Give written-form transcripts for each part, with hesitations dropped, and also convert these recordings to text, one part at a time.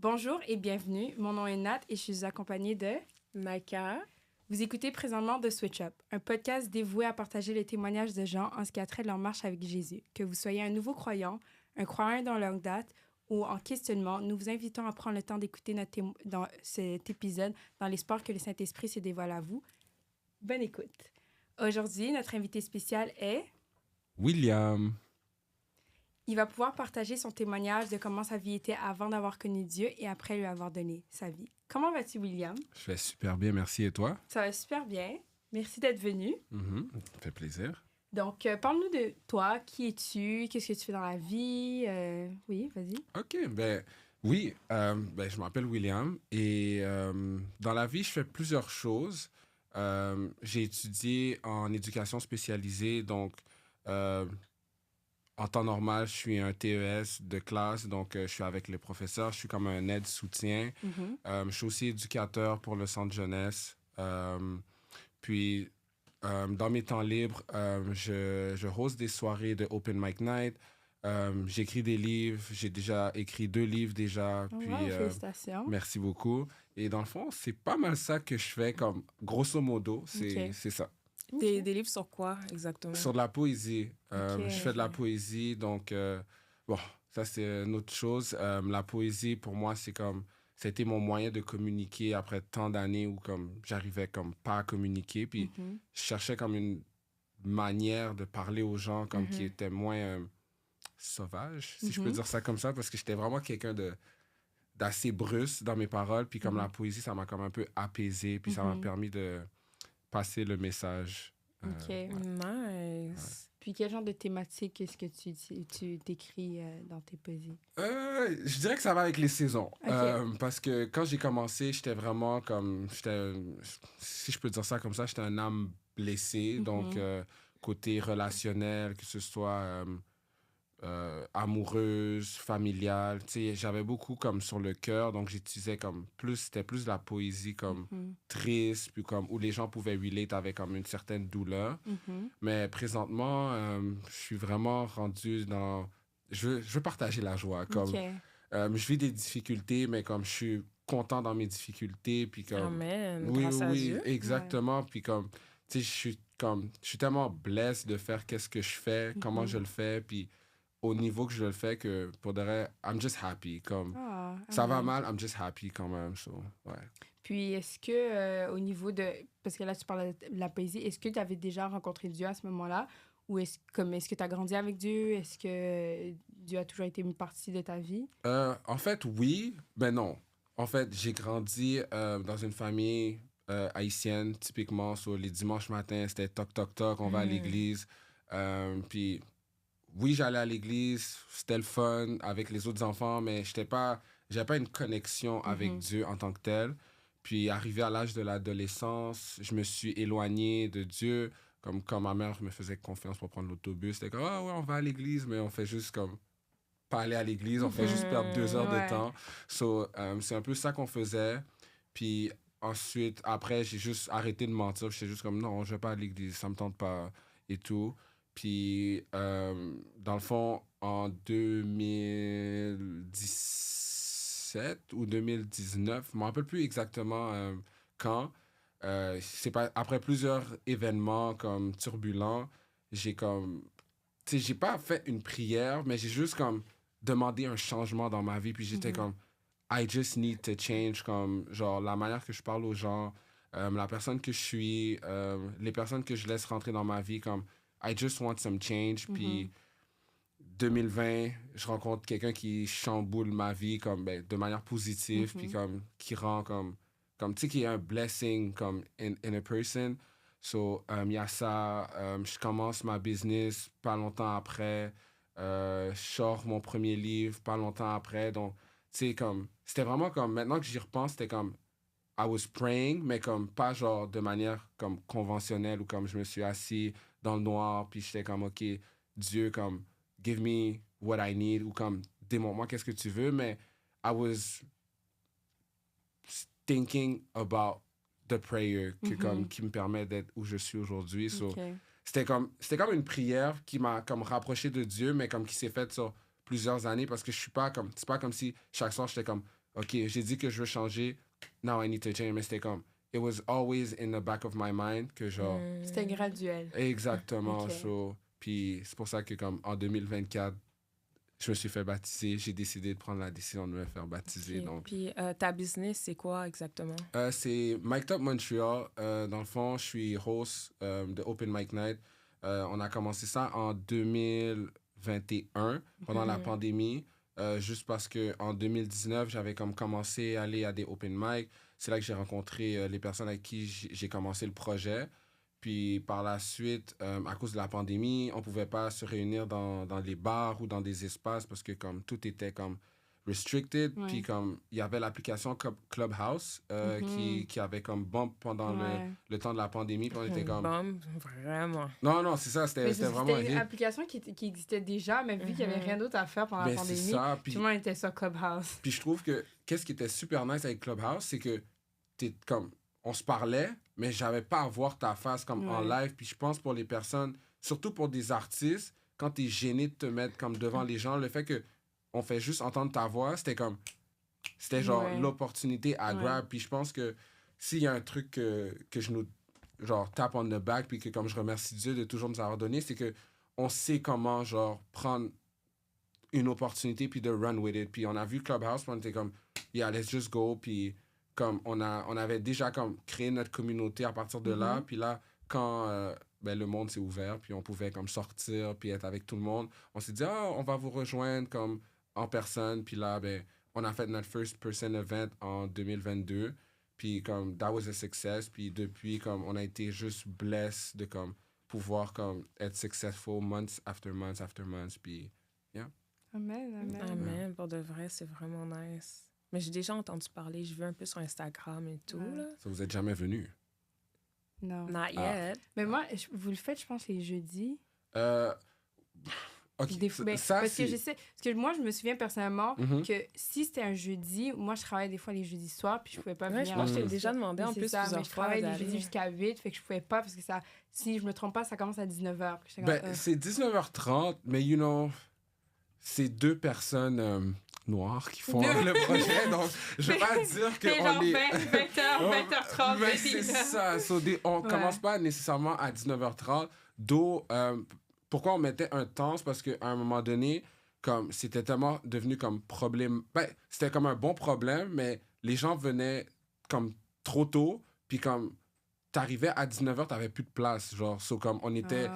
Bonjour et bienvenue. Mon nom est Nat et je suis accompagnée de Maïka. Vous écoutez présentement The Switch Up, un podcast dévoué à partager les témoignages de gens en ce qui a trait de leur marche avec Jésus. Que vous soyez un nouveau croyant, un croyant dans longue date ou en questionnement, nous vous invitons à prendre le temps d'écouter dans cet épisode dans l'espoir que le Saint-Esprit se dévoile à vous. Bonne écoute. Aujourd'hui, notre invité spécial est William. Il va pouvoir partager son témoignage de comment sa vie était avant d'avoir connu Dieu et après lui avoir donné sa vie. Comment vas-tu, William? Je vais super bien, merci. Et toi? Ça va super bien. Merci d'être venu. Ça fait plaisir. Donc, parle-nous de toi. Qui es-tu? Qu'est-ce que tu fais dans la vie? Oui, vas-y. OK, je m'appelle William et dans la vie, je fais plusieurs choses. J'ai étudié en éducation spécialisée, donc en temps normal, je suis un TES de classe, donc je suis avec les professeurs, je suis comme un aide-soutien. Je suis aussi éducateur pour le centre jeunesse. Dans mes temps libres, je host des soirées de Open Mic Night. J'écris des livres. J'ai déjà écrit 2 livres déjà. Félicitations. Merci beaucoup. Et dans le fond, c'est pas mal ça que je fais, comme grosso modo, c'est ça. Des livres sur quoi, exactement? Sur de la poésie. Je fais de la poésie, donc ça c'est une autre chose. La poésie, pour moi, c'était mon moyen de communiquer après tant d'années où comme j'arrivais comme pas à communiquer, puis je cherchais comme une manière de parler aux gens comme qui était moins sauvage, si je peux dire ça comme ça, parce que j'étais vraiment quelqu'un d'assez brusque dans mes paroles, puis comme la poésie, ça m'a comme un peu apaisé, puis ça m'a permis de passer le message. OK. Nice. Ouais. Puis, quel genre de thématique est-ce que tu t'écris dans tes poésies? Je dirais que ça va avec les saisons. OK. Parce que quand j'ai commencé, j'étais vraiment comme... si je peux dire ça comme ça, j'étais un âme blessée. Donc, côté relationnel, que ce soit amoureuse, familiale. Tu sais, j'avais beaucoup comme sur le cœur. Donc, j'utilisais comme plus... C'était plus de la poésie comme triste, puis comme où les gens pouvaient relate avec comme une certaine douleur. Mais présentement, je suis vraiment rendu dans... Je veux partager la joie. Comme, OK. je vis des difficultés, mais comme je suis content dans mes difficultés, puis comme... Amen. Oui, Grâce à oui, Dieu. exactement. Puis comme, tu sais, je suis tellement blessé de faire qu'est-ce que je fais, comment je le fais, puis au niveau que je le fais, que pour de vrai, I'm just happy. Comme, Ah, ça va amen. mal, I'm just happy quand même. So, ouais. Puis, est-ce que au niveau de... Parce que là, tu parles de la poésie. Est-ce que tu avais déjà rencontré Dieu à ce moment-là? Ou est-ce que tu as grandi avec Dieu? Est-ce que Dieu a toujours été une partie de ta vie? En fait, oui, mais non. En fait, j'ai grandi dans une famille haïtienne, typiquement. Sur les dimanches matins, c'était toc, toc, toc, on va à l'église. Puis, oui, j'allais à l'église, c'était le fun avec les autres enfants, mais j'avais pas une connexion avec Dieu en tant que tel. Puis, arrivé à l'âge de l'adolescence, je me suis éloigné de Dieu. Comme quand ma mère me faisait confiance pour prendre l'autobus, c'était comme, ah ouais, on va à l'église, mais on fait juste comme pas aller à l'église, on fait juste perdre 2 heures Ouais. de temps. So, c'est un peu ça qu'on faisait. Puis ensuite, après, j'ai juste arrêté de mentir. J'étais juste comme, non, je vais pas à l'église, ça me tente pas et tout. Puis, dans le fond, en 2017 ou 2019, je me rappelle plus exactement quand, c'est pas, après plusieurs événements comme turbulents, j'ai comme, tu sais, j'ai pas fait une prière, mais j'ai juste comme demandé un changement dans ma vie. Puis j'étais comme, I just need to change, comme, genre, la manière que je parle aux gens, la personne que je suis, les personnes que je laisse rentrer dans ma vie, comme, I just want some change. Puis 2020, je rencontre quelqu'un qui chamboule ma vie, comme, ben, de manière positive, puis comme, qui rend comme tu sais, qui est un blessing, comme, in a person. So, il y a ça. Je commence ma business pas longtemps après. Je sors mon premier livre pas longtemps après. Donc, tu sais, comme... C'était vraiment comme... Maintenant que j'y repense, c'était comme... I was praying, mais comme pas genre de manière comme conventionnelle ou comme je me suis assis dans le noir, puis j'étais comme, OK, Dieu, comme, give me what I need, ou comme, démontre-moi qu'est-ce que tu veux, mais I was thinking about the prayer qui me permet d'être où je suis aujourd'hui. So, OK. c'était comme une prière qui m'a comme rapproché de Dieu, mais comme qui s'est faite sur plusieurs années parce que je suis pas comme... C'est pas comme si chaque soir, j'étais comme, OK, j'ai dit que je veux changer. Now I need to change. Mais c'était comme, it was always in the back of my mind que genre... C'était graduel. Exactement. Ok. So, puis c'est pour ça que comme en 2024, je me suis fait baptiser. J'ai décidé de prendre la décision de me faire baptiser. Ok. Donc, Puis ta business, c'est quoi exactement? c'est Mic'd Up Montreal. Dans le fond, je suis host de Open Mic Night. On a commencé ça en 2021, pendant la pandémie. Juste parce que en 2019, j'avais comme commencé à aller à des open mic. C'est là que j'ai rencontré les personnes avec qui j'ai commencé le projet. Puis par la suite, à cause de la pandémie, on pouvait pas se réunir dans les bars ou dans des espaces parce que comme tout était comme restricted. Ouais. Puis comme il y avait l'application Clubhouse qui avait comme bump pendant Ouais. le temps de la pandémie. Puis on était comme... Bon, vraiment. Non, c'est ça, Mais c'était vraiment un c'était une hit. application qui existait déjà, mais vu qu'il n'y avait rien d'autre à faire pendant la Ben, c'est pandémie, ça. Puis tout le monde était sur Clubhouse. Puis je trouve que qu'est-ce qui était super nice avec Clubhouse, c'est que t'es comme on se parlait, mais j'avais pas à voir ta face comme en Ouais. live. Puis je pense pour les personnes, surtout pour des artistes, quand t'es gêné de te mettre comme devant les gens, le fait que on fait juste entendre ta voix, c'était genre Ouais. l'opportunité à Ouais. grab. Puis je pense que s'il y a un truc que je nous genre tape on the back, puis que comme je remercie Dieu de toujours nous avoir donné, c'est que on sait comment genre prendre une opportunité puis de run with it. Puis on a vu Clubhouse, puis on était comme, yeah, let's just go. Puis comme on avait déjà comme créé notre communauté à partir de là. Puis là, quand ben, le monde s'est ouvert, puis on pouvait comme sortir, puis être avec tout le monde, on s'est dit, ah, on va vous rejoindre comme en personne. Puis là, ben, on a fait notre first person event en 2022. Puis comme, that was a success. Puis depuis, comme, on a été juste blessed de comme pouvoir comme être successful months after months after months. Puis, yeah. Amen, amen. Amen. Pour de vrai, c'est vraiment nice. Mais j'ai déjà entendu parler, je vais un peu sur Instagram et tout, Ouais. là. Ça vous êtes jamais venu? Non. Not Ah. yet. Mais moi, vous le faites, je pense, les jeudis. OK. Des fois, ben, ça, parce que c'est... je sais, parce que moi, je me souviens personnellement Mhm. que si c'était un jeudi, moi, je travaillais des fois les jeudis soirs, puis je pouvais pas Ouais, venir. je pense que je t'ai Mm. déjà demandé Mais en c'est plus ça, mais plusieurs je fois travaille les d'aller. jeudis jusqu'à 8, fait que je pouvais pas, parce que ça, si je me trompe pas, ça commence à 19h. Ben, c'est 19h30, mais you know, c'est deux personnes noires qui font le projet, donc je vais pas dire c'est genre qu'on est... 20h, 20h30, Ben, c'est ça. So, on Ouais. commence pas nécessairement à 19h30. D'où, pourquoi on mettait un temps, c'est parce qu'à un moment donné, comme c'était tellement devenu comme problème... Ben, c'était comme un bon problème, mais les gens venaient comme trop tôt, puis comme t'arrivais à 19h, t'avais plus de place, genre. So, comme on était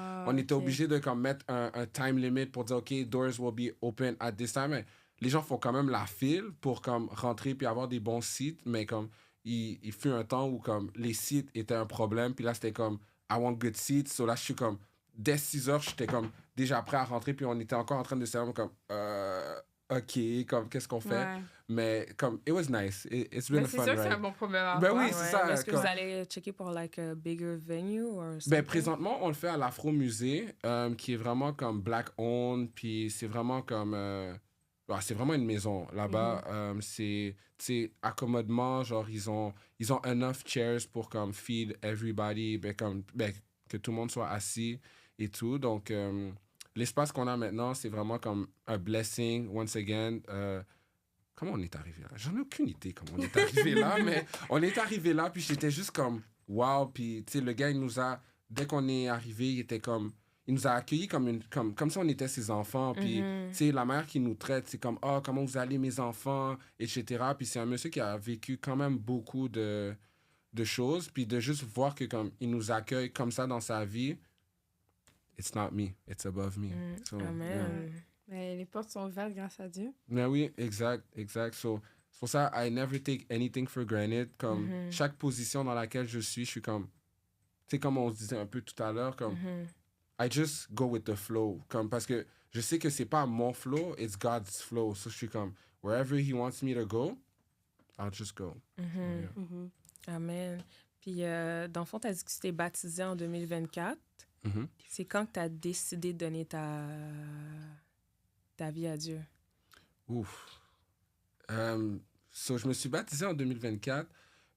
obligé de comme mettre un time limit pour dire, OK, doors will be open at this time. Mais les gens font quand même la file pour comme rentrer puis avoir des bons sites, mais comme il fut un temps où comme les sites étaient un problème, puis là c'était comme I want good seats. So là je suis comme dès 6h, j'étais comme déjà prêt à rentrer, puis on était encore en train de se dire comme OK, comme qu'est-ce qu'on fait? Ouais. Mais comme it was nice. It's been Ben, a c'est fun sûr que c'est ride. un bon problème à Ben avoir. oui, c'est ça, Mais est-ce que comme- vous allez checker pour like a bigger venue or something? Ben, présentement, on le fait à l'Afro-Musée, qui est vraiment comme black-owned, puis c'est vraiment comme... c'est vraiment une maison. Là-bas, c'est, tu sais, accommodement, genre, ils ont enough chairs pour comme feed everybody, que tout le monde soit assis et tout. Donc, l'espace qu'on a maintenant, c'est vraiment comme un blessing, once again. Comment on est arrivé là? J'en ai aucune idée comment on est arrivé là, mais on est arrivé là, puis j'étais juste comme, wow, puis tu sais, le gars, il nous a, dès qu'on est arrivé, il était comme, il nous a accueillis comme si on était ses enfants, puis tu sais, la manière qu'il nous traite, c'est comme, oh, comment vous allez, mes enfants, etc. Puis c'est un monsieur qui a vécu quand même beaucoup de choses, puis de juste voir que comme, il nous accueille comme ça dans sa vie, it's not me, it's above me. So, yeah. Amen. Mais les portes sont ouvertes grâce à Dieu. Mais oui, exact. So, c'est pour ça, I never take anything for granted. Comme chaque position dans laquelle je suis comme, tu sais, comme on se disait un peu tout à l'heure, comme, I just go with the flow. Comme, parce que je sais que c'est pas mon flow, it's God's flow. So, je suis comme, wherever He wants me to go, I'll just go. So, yeah. Amen. Puis, dans le fond, tu as dit que tu t'es baptisé en 2024. Mhm. C'est quand que tu as décidé de donner ta vie à Dieu? Ouf. So, je me suis baptisé en 2024,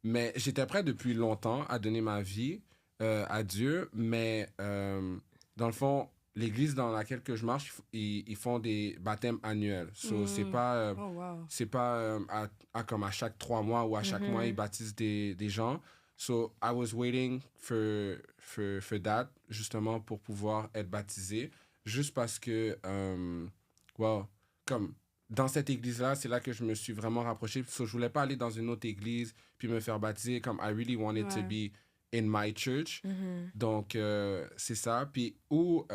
mais j'étais prêt depuis longtemps à donner ma vie à Dieu, mais dans le fond, l'église dans laquelle que je marche, ils font des baptêmes annuels. So, c'est pas, Oh, wow. c'est pas comme à chaque 3 mois ou à chaque mois, ils baptisent des gens. So, I was waiting for that, justement, pour pouvoir être baptisé. Juste parce que, well, comme dans cette église-là, c'est là que je me suis vraiment rapproché. So, je voulais pas aller dans une autre église puis me faire baptiser. Comme, I really wanted to be in my church. Donc, c'est ça. Puis où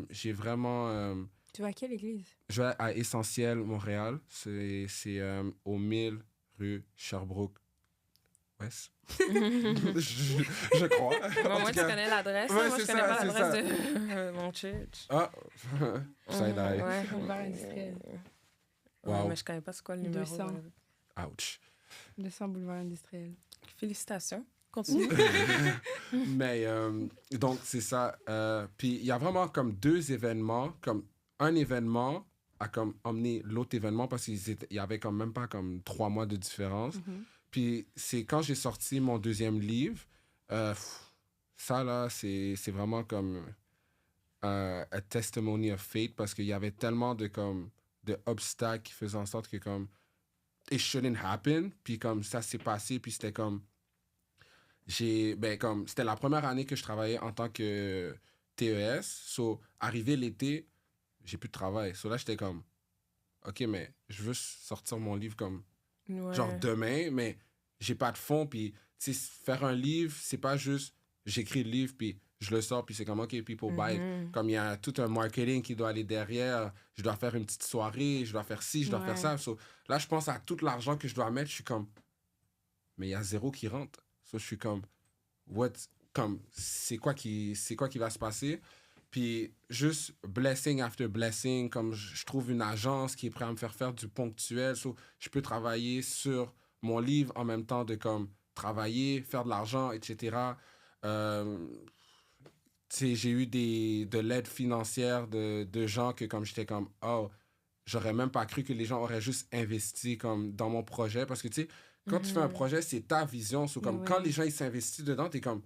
j'ai vraiment... Tu vas à quelle église? je vais à Essentiel, Montréal. C'est au 1000 rue Sherbrooke. Ouest. Je crois. Bon, moi, tu connais l'adresse. Ouais, moi, je c'est connais ça, pas c'est l'adresse de mon church. Ah, side eye. Ouais. Boulevard industriel. Ouais, Wow. mais je connais pas c'est quoi le numéro. 200. Ouch. 200 boulevard industriel. Félicitations. Continue. Mais donc, c'est ça. Puis il y a vraiment comme 2 événements. Comme un événement a comme emmené l'autre événement parce qu'il y avait quand même pas comme 3 mois de différence. Puis c'est quand j'ai sorti mon 2e livre, ça là, c'est vraiment comme a testimony of fate parce qu'il y avait tellement de comme de obstacles qui faisaient en sorte que comme it shouldn't happen. Puis comme ça s'est passé, puis c'était comme comme c'était la première année que je travaillais en tant que TES. So, arrivé l'été, j'ai plus de travail. So là, j'étais comme, OK, mais je veux sortir mon livre comme, genre demain, mais j'ai pas de fonds. Puis, tu sais, faire un livre, c'est pas juste, j'écris le livre, puis je le sors, puis c'est comme, OK, people buy it. Comme il y a tout un marketing qui doit aller derrière. Je dois faire une petite soirée, je dois faire ci, je dois faire ça. So, là, je pense à tout l'argent que je dois mettre. Je suis comme, mais il y a 0 qui rentre. So, je suis comme, c'est quoi qui va se passer? Puis juste blessing after blessing, comme je trouve une agence qui est prête à me faire du ponctuel. So, je peux travailler sur mon livre en même temps de comme travailler, faire de l'argent, etc. J'ai eu de l'aide financière de gens que comme j'étais comme, oh, j'aurais même pas cru que les gens auraient juste investi comme dans mon projet. Parce que tu sais, quand tu fais un projet, c'est ta vision. So, comme quand les gens ils s'investissent dedans, t'es comme,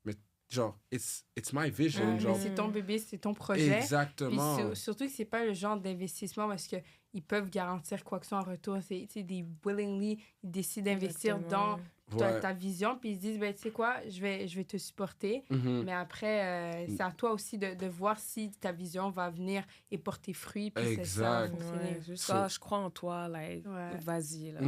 mais genre, it's my vision. Genre. Mais c'est ton bébé, c'est ton projet. Exactement. Puis surtout que c'est pas le genre d'investissement parce que ils peuvent garantir quoi que ce soit en retour. C'est des willingly, ils décident d'investir dans ta vision. Puis ils se disent, ben, tu sais quoi, je vais te supporter. Mais après, c'est à toi aussi de voir si ta vision va venir et porter fruit. Puis c'est ça, fonctionner. Je crois en toi, like, vas-y. Là.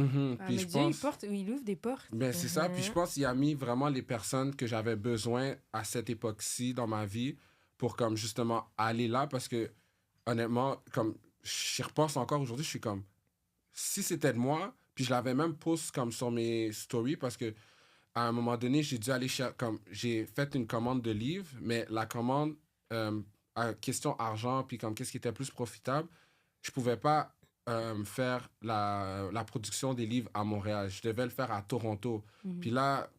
Puis mais Dieu, il ouvre des portes. Ben, c'est ça. Puis je pense qu'il a mis vraiment les personnes que j'avais besoin à cette époque-ci dans ma vie pour comme justement aller là. Parce que honnêtement, comme j'y repense encore aujourd'hui, je suis comme, si c'était de moi, puis je l'avais même post comme sur mes stories parce que à un moment donné, j'ai dû aller comme j'ai fait une commande de livres, mais la commande à question argent puis comme qu'est-ce qui était plus profitable, je pouvais pas faire la production des livres à Montréal. Je devais le faire à Toronto. Puis là,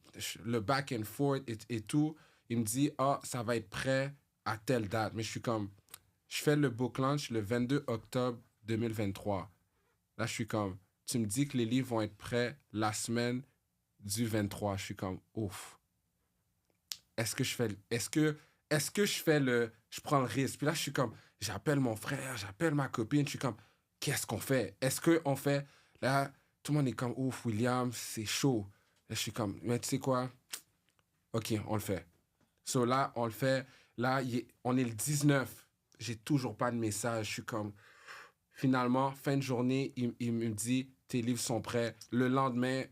le back and forth et tout, il me dit ça va être prêt à telle date. Mais je suis comme, je fais le book launch le 22 octobre 2023. Là, je suis comme, tu me dis que les livres vont être prêts la semaine du 23. Je suis comme, ouf. Est-ce que je prends le risque? Puis là, je suis comme, j'appelle mon frère, j'appelle ma copine, je suis comme, qu'est-ce qu'on fait? Est-ce qu'on fait? Là, tout le monde est comme, ouf, William, c'est chaud. Là, je suis comme, mais tu sais quoi? OK, on le fait. So là, on le fait. Là, on est le 19. J'ai toujours pas de message. Je suis comme, finalement, fin de journée, il me dit, tes livres sont prêts. Le lendemain,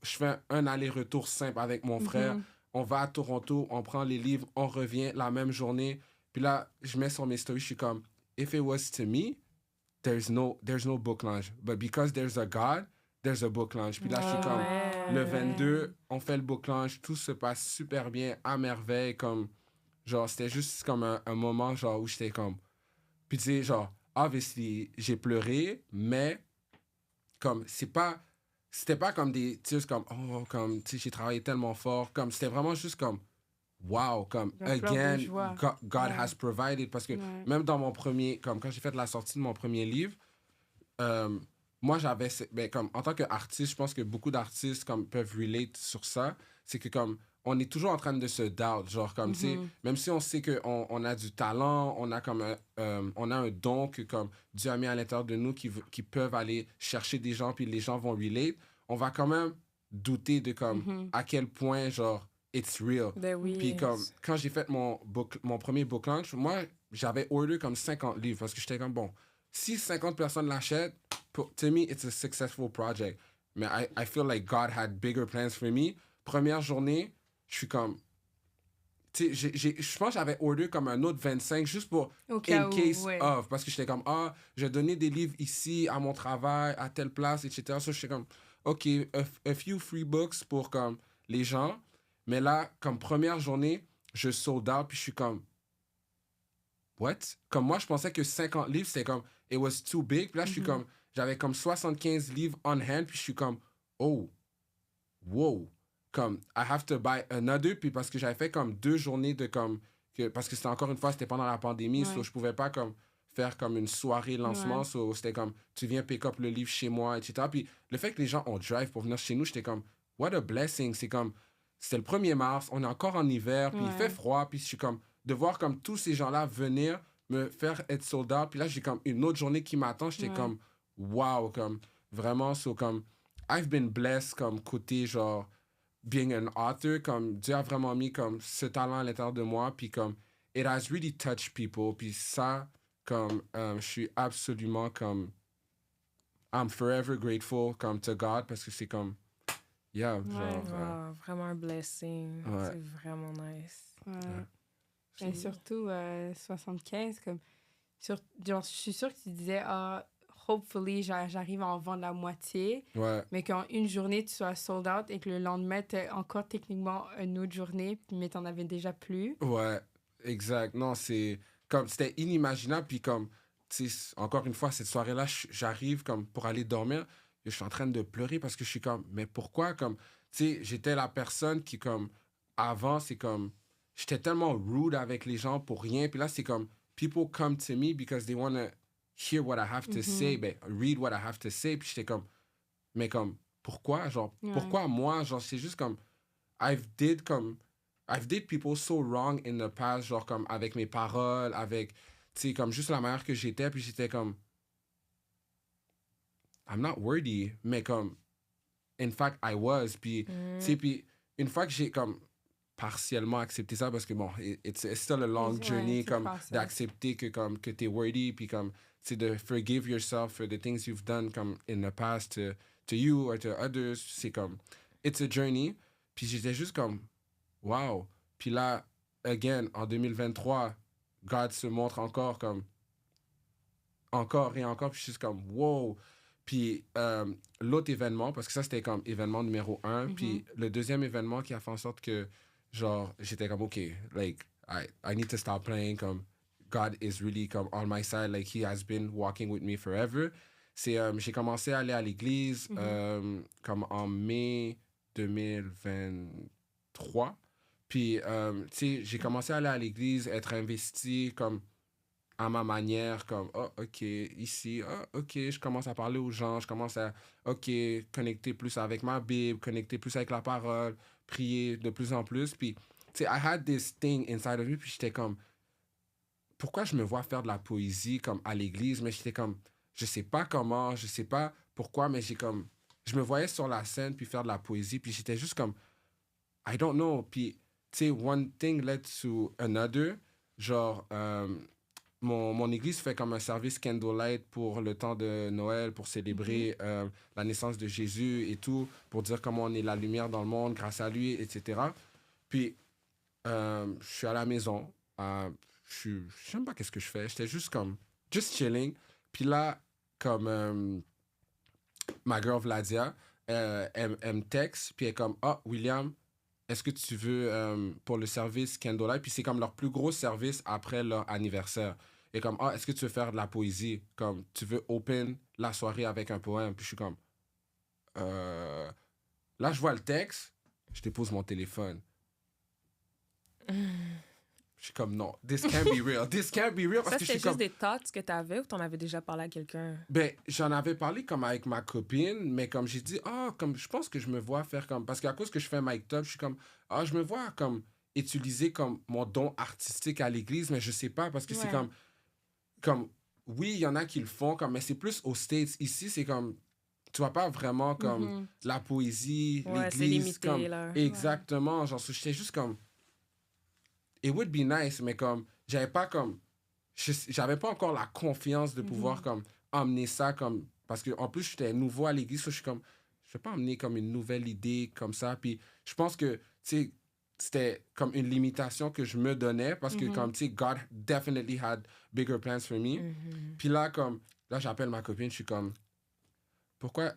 je fais un aller-retour simple avec mon frère. On va à Toronto, on prend les livres, on revient la même journée. Puis là, je mets sur mes stories, je suis comme, if it was to me, there's no book launch. But because there's a God, there's a book launch. Puis là, je suis comme, le 22, on fait le book launch, tout se passe super bien, à merveille, comme, genre, c'était juste comme un moment, genre, où j'étais comme, puis tu sais, genre, obviously, j'ai pleuré, mais, comme, c'était pas comme des, tu sais, comme, oh, comme, tu sais, j'ai travaillé tellement fort, comme, c'était vraiment juste comme, wow, comme, again, God has provided, parce que même dans mon premier, comme, quand j'ai fait la sortie de mon premier livre, moi, comme, en tant qu'artiste, je pense que beaucoup d'artistes, comme, peuvent relate sur ça, c'est que, comme, on est toujours en train de se doubt. Genre, comme, tu sais, même si on sait qu'on a du talent, on a comme on a un don que comme Dieu a mis à l'intérieur de nous qui peuvent aller chercher des gens, puis les gens vont relate, on va quand même douter de comme à quel point, genre, it's real. Ben oui. Puis comme, quand j'ai fait mon premier book launch, moi, j'avais order comme 50 livres parce que j'étais comme, bon, si 50 personnes l'achètent, to me, it's a successful project. Mais I feel like God had bigger plans for me. Première journée, je suis comme... Tu sais, je pense que j'avais order comme un autre 25 juste pour Au cas in où, case ouais. of. Parce que j'étais comme, je vais donner des livres ici, à mon travail, à telle place, etc. So, j'étais comme, OK, a few free books pour comme les gens. Mais là, comme première journée, je sold out, puis je suis comme, what? Comme moi, je pensais que 50 livres, c'était comme, it was too big. Puis là, je suis comme, j'avais comme 75 livres on hand, puis je suis comme, oh, wow. Comme, I have to buy another. Puis parce que j'avais fait comme 2 journées de comme, parce que c'était encore une fois, c'était pendant la pandémie, Ouais. so je pouvais pas comme faire comme une soirée lancement. Ouais. So c'était comme, tu viens pick up le livre chez moi, etc. Puis le fait que les gens ont drive pour venir chez nous, j'étais comme, what a blessing. C'est comme, c'était le 1er mars, on est encore en hiver, puis il fait froid, puis je suis comme, de voir comme tous ces gens-là venir me faire être sold out. Puis là, j'ai comme une autre journée qui m'attend. J'étais comme, wow, comme, vraiment, so comme, I've been blessed comme côté, genre, being an author, comme, Dieu a vraiment mis comme ce talent à l'intérieur de moi, puis comme, it has really touched people, puis ça, comme, je suis absolument comme, I'm forever grateful, comme, to God, parce que c'est comme, yeah, genre... Wow, vraiment un blessing. Ouais. C'est vraiment nice. Et surtout, 75, comme... genre, je suis sûre que tu disais, hopefully, j'arrive à en vendre la moitié, Ouais. mais qu'en une journée, tu sois sold out et que le lendemain, t'aies encore techniquement une autre journée, mais t'en avais déjà plus. Ouais, exact. Non, c'est comme c'était inimaginable. Puis comme, tu sais, encore une fois, cette soirée-là, j'arrive comme pour aller dormir. Et je suis en train de pleurer parce que je suis comme, mais pourquoi? Comme, tu sais, j'étais la personne qui, comme, avant, c'est comme, j'étais tellement rude avec les gens pour rien. Puis là, c'est comme, people come to me because they want to hear what I have to say, ben, read what I have to say. Puis j'étais comme, mais comme, pourquoi? Genre, pourquoi moi? Genre, c'est juste comme, I've did people so wrong in the past, genre comme avec mes paroles, avec, tu sais, comme juste la manière que j'étais, puis j'étais comme, I'm not worthy, mais comme, in fact, I was, puis, tu sais, puis une fois que j'ai comme partiellement accepté ça, parce que bon, it's still a long journey, comme, d'accepter que t'es worthy, puis comme, tu sais, de forgive yourself for the things you've done, comme, in the past, to you or to others, c'est comme, it's a journey, puis j'étais juste comme, wow. Puis là, again, en 2023, God se montre encore comme... Encore et encore. Puis je suis comme, wow. Puis l'autre événement, parce que ça, c'était comme événement numéro 1. Puis le deuxième événement qui a fait en sorte que, genre, j'étais comme, OK, like, I need to stop playing. Comme, God is really comme on my side. Like, he has been walking with me forever. C'est, j'ai commencé à aller à l'église comme en mai 2023. Puis, tu sais, j'ai commencé à aller à l'église, être investi comme à ma manière, comme, OK, ici, OK, je commence à parler aux gens, je commence à, OK, connecter plus avec ma Bible, connecter plus avec la parole, prier de plus en plus. Puis, tu sais, I had this thing inside of me, puis j'étais comme, pourquoi je me vois faire de la poésie comme à l'église, mais j'étais comme, je sais pas comment, je sais pas pourquoi, mais j'ai comme, je me voyais sur la scène puis faire de la poésie, puis j'étais juste comme, I don't know. Puis, tu sais, one thing led to another. Genre, mon église fait comme un service candlelight pour le temps de Noël, pour célébrer la naissance de Jésus et tout, pour dire comment on est la lumière dans le monde grâce à lui, etc. Puis, je suis à la maison. Je sais même pas qu'est-ce que je fais. J'étais juste comme, just chilling. Puis là, comme ma girl Vladia, elle me texte, puis elle est comme, William, est-ce que tu veux pour le service Candlelight? Puis c'est comme leur plus gros service après leur anniversaire. Et comme, est-ce que tu veux faire de la poésie? Comme, tu veux open la soirée avec un poème? Puis je suis comme, là, je vois le texte, je dépose mon téléphone. Je suis comme, non, this can't be real. This can't be real. Parce Ça, que je c'était suis juste comme... des thoughts que t'avais ou t'en avais déjà parlé à quelqu'un? Ben, j'en avais parlé comme avec ma copine, mais comme j'ai dit, comme je pense que je me vois faire comme... Parce qu'à cause que je fais Mike Top, je suis comme, je me vois comme utiliser comme mon don artistique à l'église, mais je sais pas, parce que c'est comme, oui, il y en a qui le font, comme, mais c'est plus aux States. Ici, c'est comme, tu vois pas vraiment comme la poésie, Ouais, c'est l'église, limité, comme... là. Exactement, genre, j'étais juste comme... It would be nice, mais comme, j'avais pas comme... J'avais pas encore la confiance de pouvoir comme emmener ça comme... Parce que en plus, j'étais nouveau à l'église, so je suis comme... Je vais pas emmener comme une nouvelle idée comme ça. Puis je pense que, tu sais, c'était comme une limitation que je me donnais parce que, comme, tu sais, God definitely had bigger plans for me. Puis là, comme... Là, j'appelle ma copine, je suis comme... Pourquoi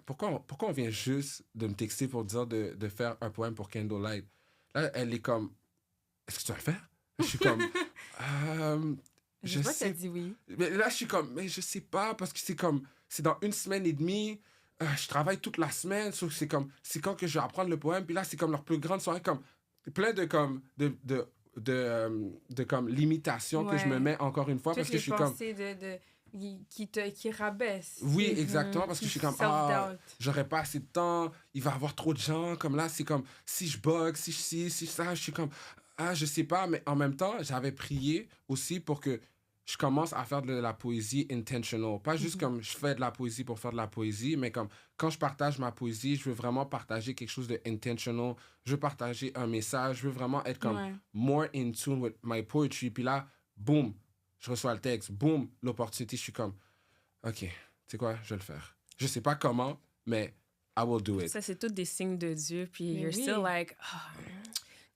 on vient juste de me texter pour dire de faire un poème pour Candlelight? Là, elle est comme... Est-ce que tu vas le faire? Je suis comme... Je vois que t'as dit oui. Mais là, je suis comme, mais je sais pas, parce que c'est comme, c'est dans 1 semaine et demie, je travaille toute la semaine, so c'est comme, c'est quand que je vais apprendre le poème, puis là, c'est comme leur plus grande soirée, comme, plein de, comme, de comme, limitations que je me mets encore une fois, toutes parce que les je suis comme... pensées qui rabaissent. Oui, exactement, parce que je suis comme, self-doubt. j'aurais pas assez de temps, il va y avoir trop de gens, comme là, c'est comme, si je bug, si ça, je suis comme, je sais pas, mais en même temps, j'avais prié aussi pour que je commence à faire de la poésie intentional. Pas juste comme je fais de la poésie pour faire de la poésie, mais comme quand je partage ma poésie, je veux vraiment partager quelque chose de intentional. Je veux partager un message. Je veux vraiment être comme more in tune with my poetry. Puis là, boum, je reçois le texte. Boum, l'opportunité. Je suis comme, OK, tu sais quoi, je vais le faire. Je sais pas comment, mais I will do it. Ça, c'est tous des signes de Dieu. Puis Mais you're oui. still like,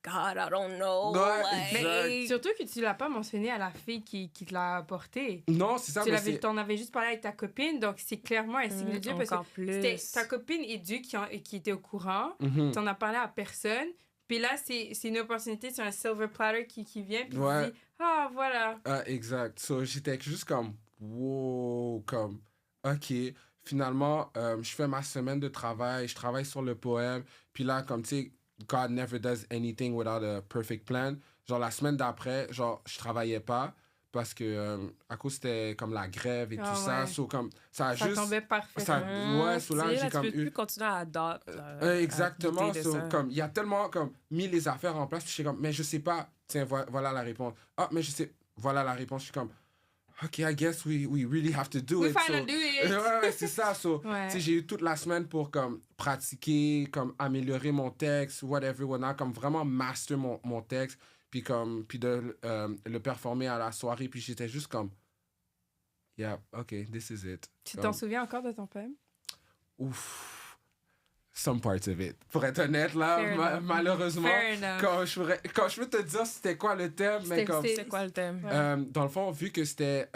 God, I don't know. Ouais, like... Mais surtout que tu l'as pas mentionné à la fille qui te l'a apporté. Non, c'est ça, mais c'est... T'en avais juste parlé avec ta copine, donc c'est clairement un signe de Dieu. Parce encore que plus. c'était ta copine et Dieu qui était au courant. T'en as parlé à personne. Puis là, c'est une opportunité, c'est un silver platter qui vient. Puis tu dis, voilà. Exact. So, j'étais juste comme, wow, comme, OK. Finalement, je fais ma semaine de travail, je travaille sur le poème. Puis là, comme, tu sais, God never does anything without a perfect plan. Genre, la semaine d'après, genre, je travaillais pas parce que, à cause, c'était comme la grève et tout ça. So, comme, ça a Ça juste... tombait parfaitement. Ouais, so là, j'ai tu comme peux plus continuer à adopt. exactement. So, comme, il y a tellement, comme, mis les affaires en place. Puis je suis comme, mais je sais pas. Tiens, voilà la réponse. Mais je sais... Voilà la réponse. Je suis comme... OK, I guess we really have to do We it. finally do it. Ouais, c'est ça. So, tu sais, j'ai eu toute la semaine pour comme pratiquer, comme améliorer mon texte, whatever, comme vraiment master mon texte, puis de le performer à la soirée. Puis j'étais juste comme, yeah, OK, this is it. Tu t'en souviens encore de ton poème? Ouf. Some parts of it. Pour être honnête, là, malheureusement, quand je veux te dire c'était quoi le thème, mais comme... C'est quoi le thème? Dans le fond, vu que c'était...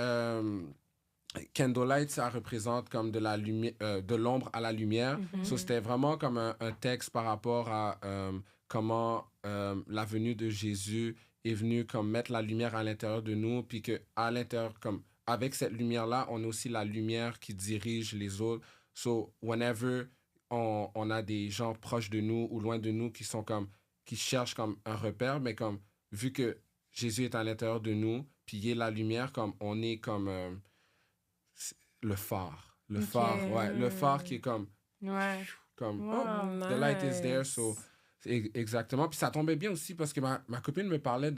Candlelight, ça représente comme de la lumière, de l'ombre à la lumière. So, c'était vraiment comme un texte par rapport à comment la venue de Jésus est venue comme mettre la lumière à l'intérieur de nous, puis qu'à l'intérieur, comme avec cette lumière-là, on a aussi la lumière qui dirige les autres. So, whenever on a des gens proches de nous ou loin de nous qui cherchent comme un repère, mais comme vu que Jésus est à l'intérieur de nous, puis il est la lumière, comme on est comme le phare. Le phare, ouais. Le phare qui est comme... Ouais. Comme, Wow, the light is there, so... Exactement. Puis ça tombait bien aussi parce que ma copine me parlait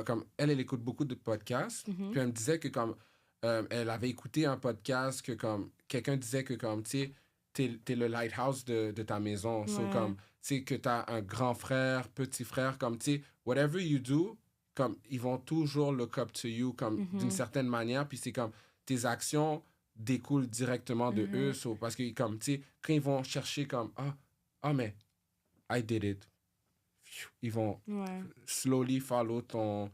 comme elle écoute beaucoup de podcasts. Puis elle me disait que comme... elle avait écouté un podcast que comme... Quelqu'un disait que comme, tu sais, t'es le lighthouse de ta maison. So, comme, tu sais, que t'as un grand frère, petit frère, comme, tu sais, whatever you do, comme, ils vont toujours look up to you, comme, d'une certaine manière. Puis c'est comme, tes actions découlent directement de eux. So, parce que, comme, tu sais, quand ils vont chercher comme, mais, I did it. Ils vont slowly follow ton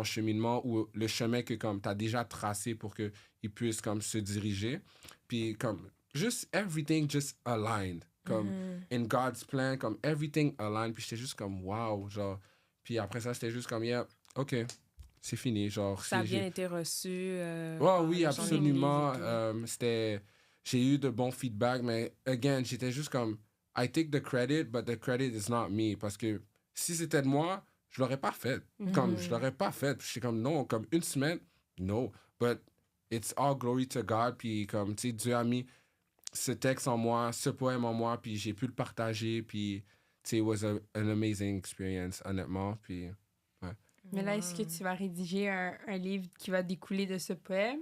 cheminement ou le chemin que, comme, t'as déjà tracé pour qu'ils puissent, comme, se diriger. Puis, comme, just everything just aligned. Comme, in God's plan, comme, everything aligned. Puis j'étais juste comme, wow, genre. Puis après ça, c'était juste comme, yeah, OK, c'est fini, genre. Ça a bien été reçu. Oui, absolument. J'ai eu de bons feedbacks, mais, again, j'étais juste comme, I take the credit, but the credit is not me. Parce que si c'était de moi, je l'aurais pas fait. Comme, je l'aurais pas fait. Je suis comme, non, comme une semaine, no. But it's all glory to God. Puis comme, tu sais, Dieu a mis ce texte en moi, ce poème en moi, puis j'ai pu le partager. Puis, tu sais, it was an amazing experience, honnêtement. Puis, ouais. Mais là, est-ce que tu vas rédiger un livre qui va découler de ce poème?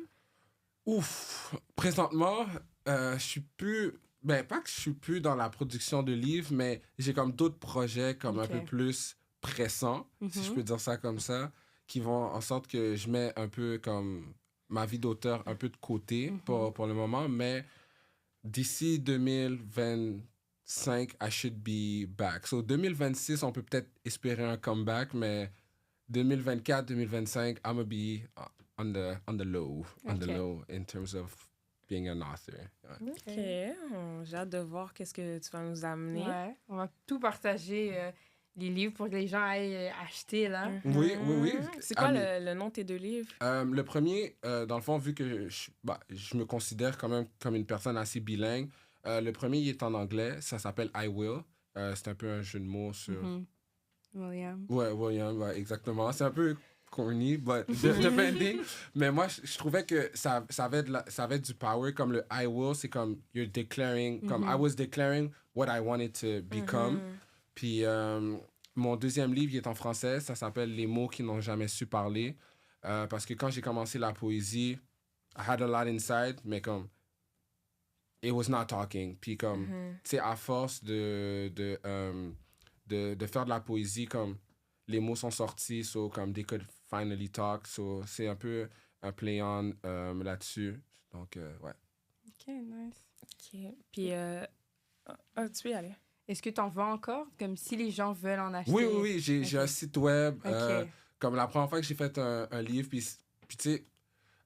Ouf! Présentement, je suis plus... Ben, pas que je suis plus dans la production de livres, mais j'ai comme d'autres projets comme un Ok. peu plus pressants, si je peux dire ça comme ça, qui vont en sorte que je mets un peu comme ma vie d'auteur un peu de côté pour le moment, mais d'ici 2025, I should be back. So 2026, on peut peut-être espérer un comeback, mais 2024, 2025, I'm gonna be on the low, in terms of being an author. Ouais. OK. J'ai hâte de voir qu'est-ce que tu vas nous amener. Ouais, on va tout partager, les livres pour que les gens aillent acheter, là. Oui, oui, oui. C'est quoi Ah, mais, le nom de tes deux livres? le premier, dans le fond, vu que je me considère quand même comme une personne assez bilingue, le premier, il est en anglais. Ça s'appelle I Will. C'est un peu un jeu de mots sur... Mhm. William. Ouais, William, ouais, exactement. C'est un peu corny, but depending. Mais moi, je trouvais que ça avait du power. Comme le I will, c'est comme you're declaring, comme I was declaring what I wanted to become. Puis mon deuxième livre, il est en français. Ça s'appelle Les mots qui n'ont jamais su parler. Parce que quand j'ai commencé la poésie, I had a lot inside, mais comme it was not talking. Puis comme, tu sais, à force de faire de la poésie, comme les mots sont sortis, so comme they could finally talk. So c'est un peu un play-on là-dessus. Donc, ouais. OK, nice. OK. Puis, tu peux y aller. Est-ce que tu en vends encore? Comme si les gens veulent en acheter? Oui, oui, oui. J'ai Ok. un site web. OK. Comme la première fois que j'ai fait un livre, puis tu sais,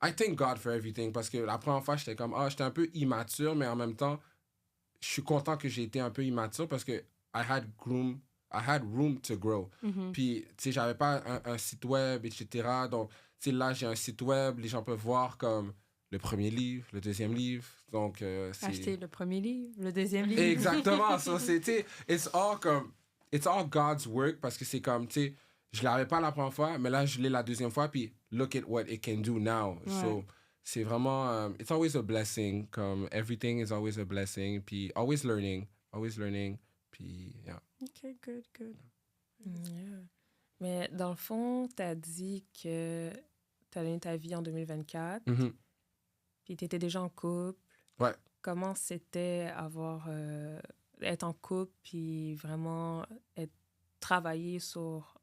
I thank God for everything. Parce que la première fois, j'étais comme, j'étais un peu immature, mais en même temps, je suis content que j'ai été un peu immature parce que I had room to grow. Puis, tu sais, j'avais pas un site web, etc. Donc, tu sais, là, j'ai un site web, les gens peuvent voir comme le premier livre, le deuxième livre. Donc, c'est... Acheter le premier livre, le deuxième livre. Exactement. So, c'est, tu sais, it's all God's work parce que c'est comme, tu sais, je l'avais pas la première fois, mais là, je l'ai la deuxième fois, puis look at what it can do now. Ouais. So, c'est vraiment, it's always a blessing. Comme, everything is always a blessing. Puis, always learning. Puis, yeah. OK, good. Yeah. Mais dans le fond, tu as dit que tu as donné ta vie en 2024, Mhm. puis tu étais déjà en couple. Ouais. Comment c'était être en couple, puis vraiment travailler sur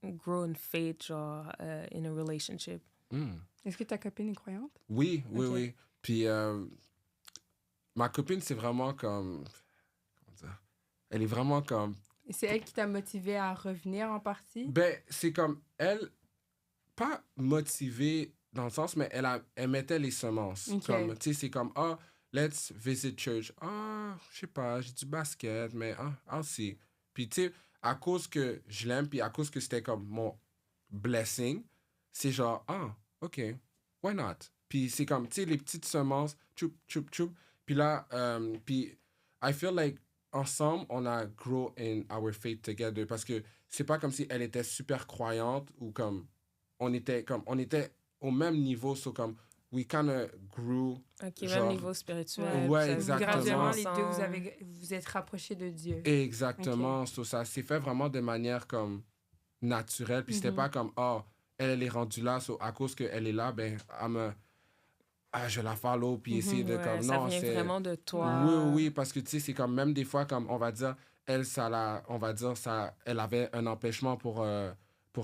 grow in faith, genre, in a relationship? Mm. Est-ce que ta copine est croyante? Oui. Ok. Puis, ma copine, c'est vraiment comme... Comment dire? Elle est vraiment comme... Et c'est elle qui t'a motivé à revenir en partie? Ben, c'est comme elle, pas motivée dans le sens, mais elle mettait les semences. Ok. Comme, tu sais, c'est comme, let's visit church. Je sais pas, j'ai du basket, mais I'll see. Puis, tu sais, à cause que je l'aime, puis à cause que c'était comme mon blessing, c'est genre, OK, why not? Puis c'est comme, tu sais, les petites semences, choup, choup, choup. Puis là, puis I feel like ensemble, on a grow in our faith together parce que c'est pas comme si elle était super croyante ou comme on était au même niveau, so comme we kind of grew. OK, Genre- même niveau spirituel. Ouais, vous avez exactement. Graduellement, grandi les deux, ensemble. vous êtes rapprochés de Dieu. Exactement. So, ça s'est fait vraiment de manière comme naturelle. Puis c'était pas comme, elle est rendue là, so à cause qu'elle est là, ben, je la follow, puis essayer de Ouais, comme, ça non, vient c'est... vraiment de toi. Oui, parce que tu sais, c'est comme même des fois, comme on va dire, elle, elle avait un empêchement pour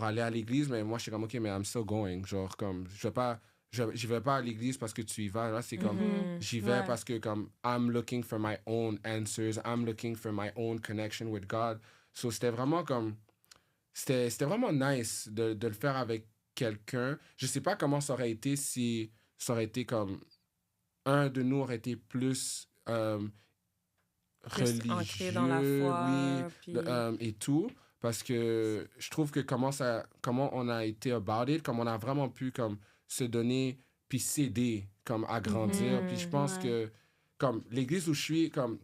aller à l'église, mais moi, je suis comme, OK, mais I'm still going. Genre, comme, j'y vais pas à l'église parce que tu y vas. Là, c'est comme, j'y vais Ouais. parce que, comme, I'm looking for my own answers, I'm looking for my own connection with God. So, c'était vraiment comme, c'était vraiment nice de le faire avec quelqu'un. Je sais pas comment ça aurait été si ça aurait été comme, un de nous aurait été plus religieux, ancré dans la foi, oui, puis- et tout, parce que je trouve que comment on a été about it, comme on a vraiment pu comme se donner puis s'aider comme à grandir, puis je pense ouais. que comme l'église où je suis, comme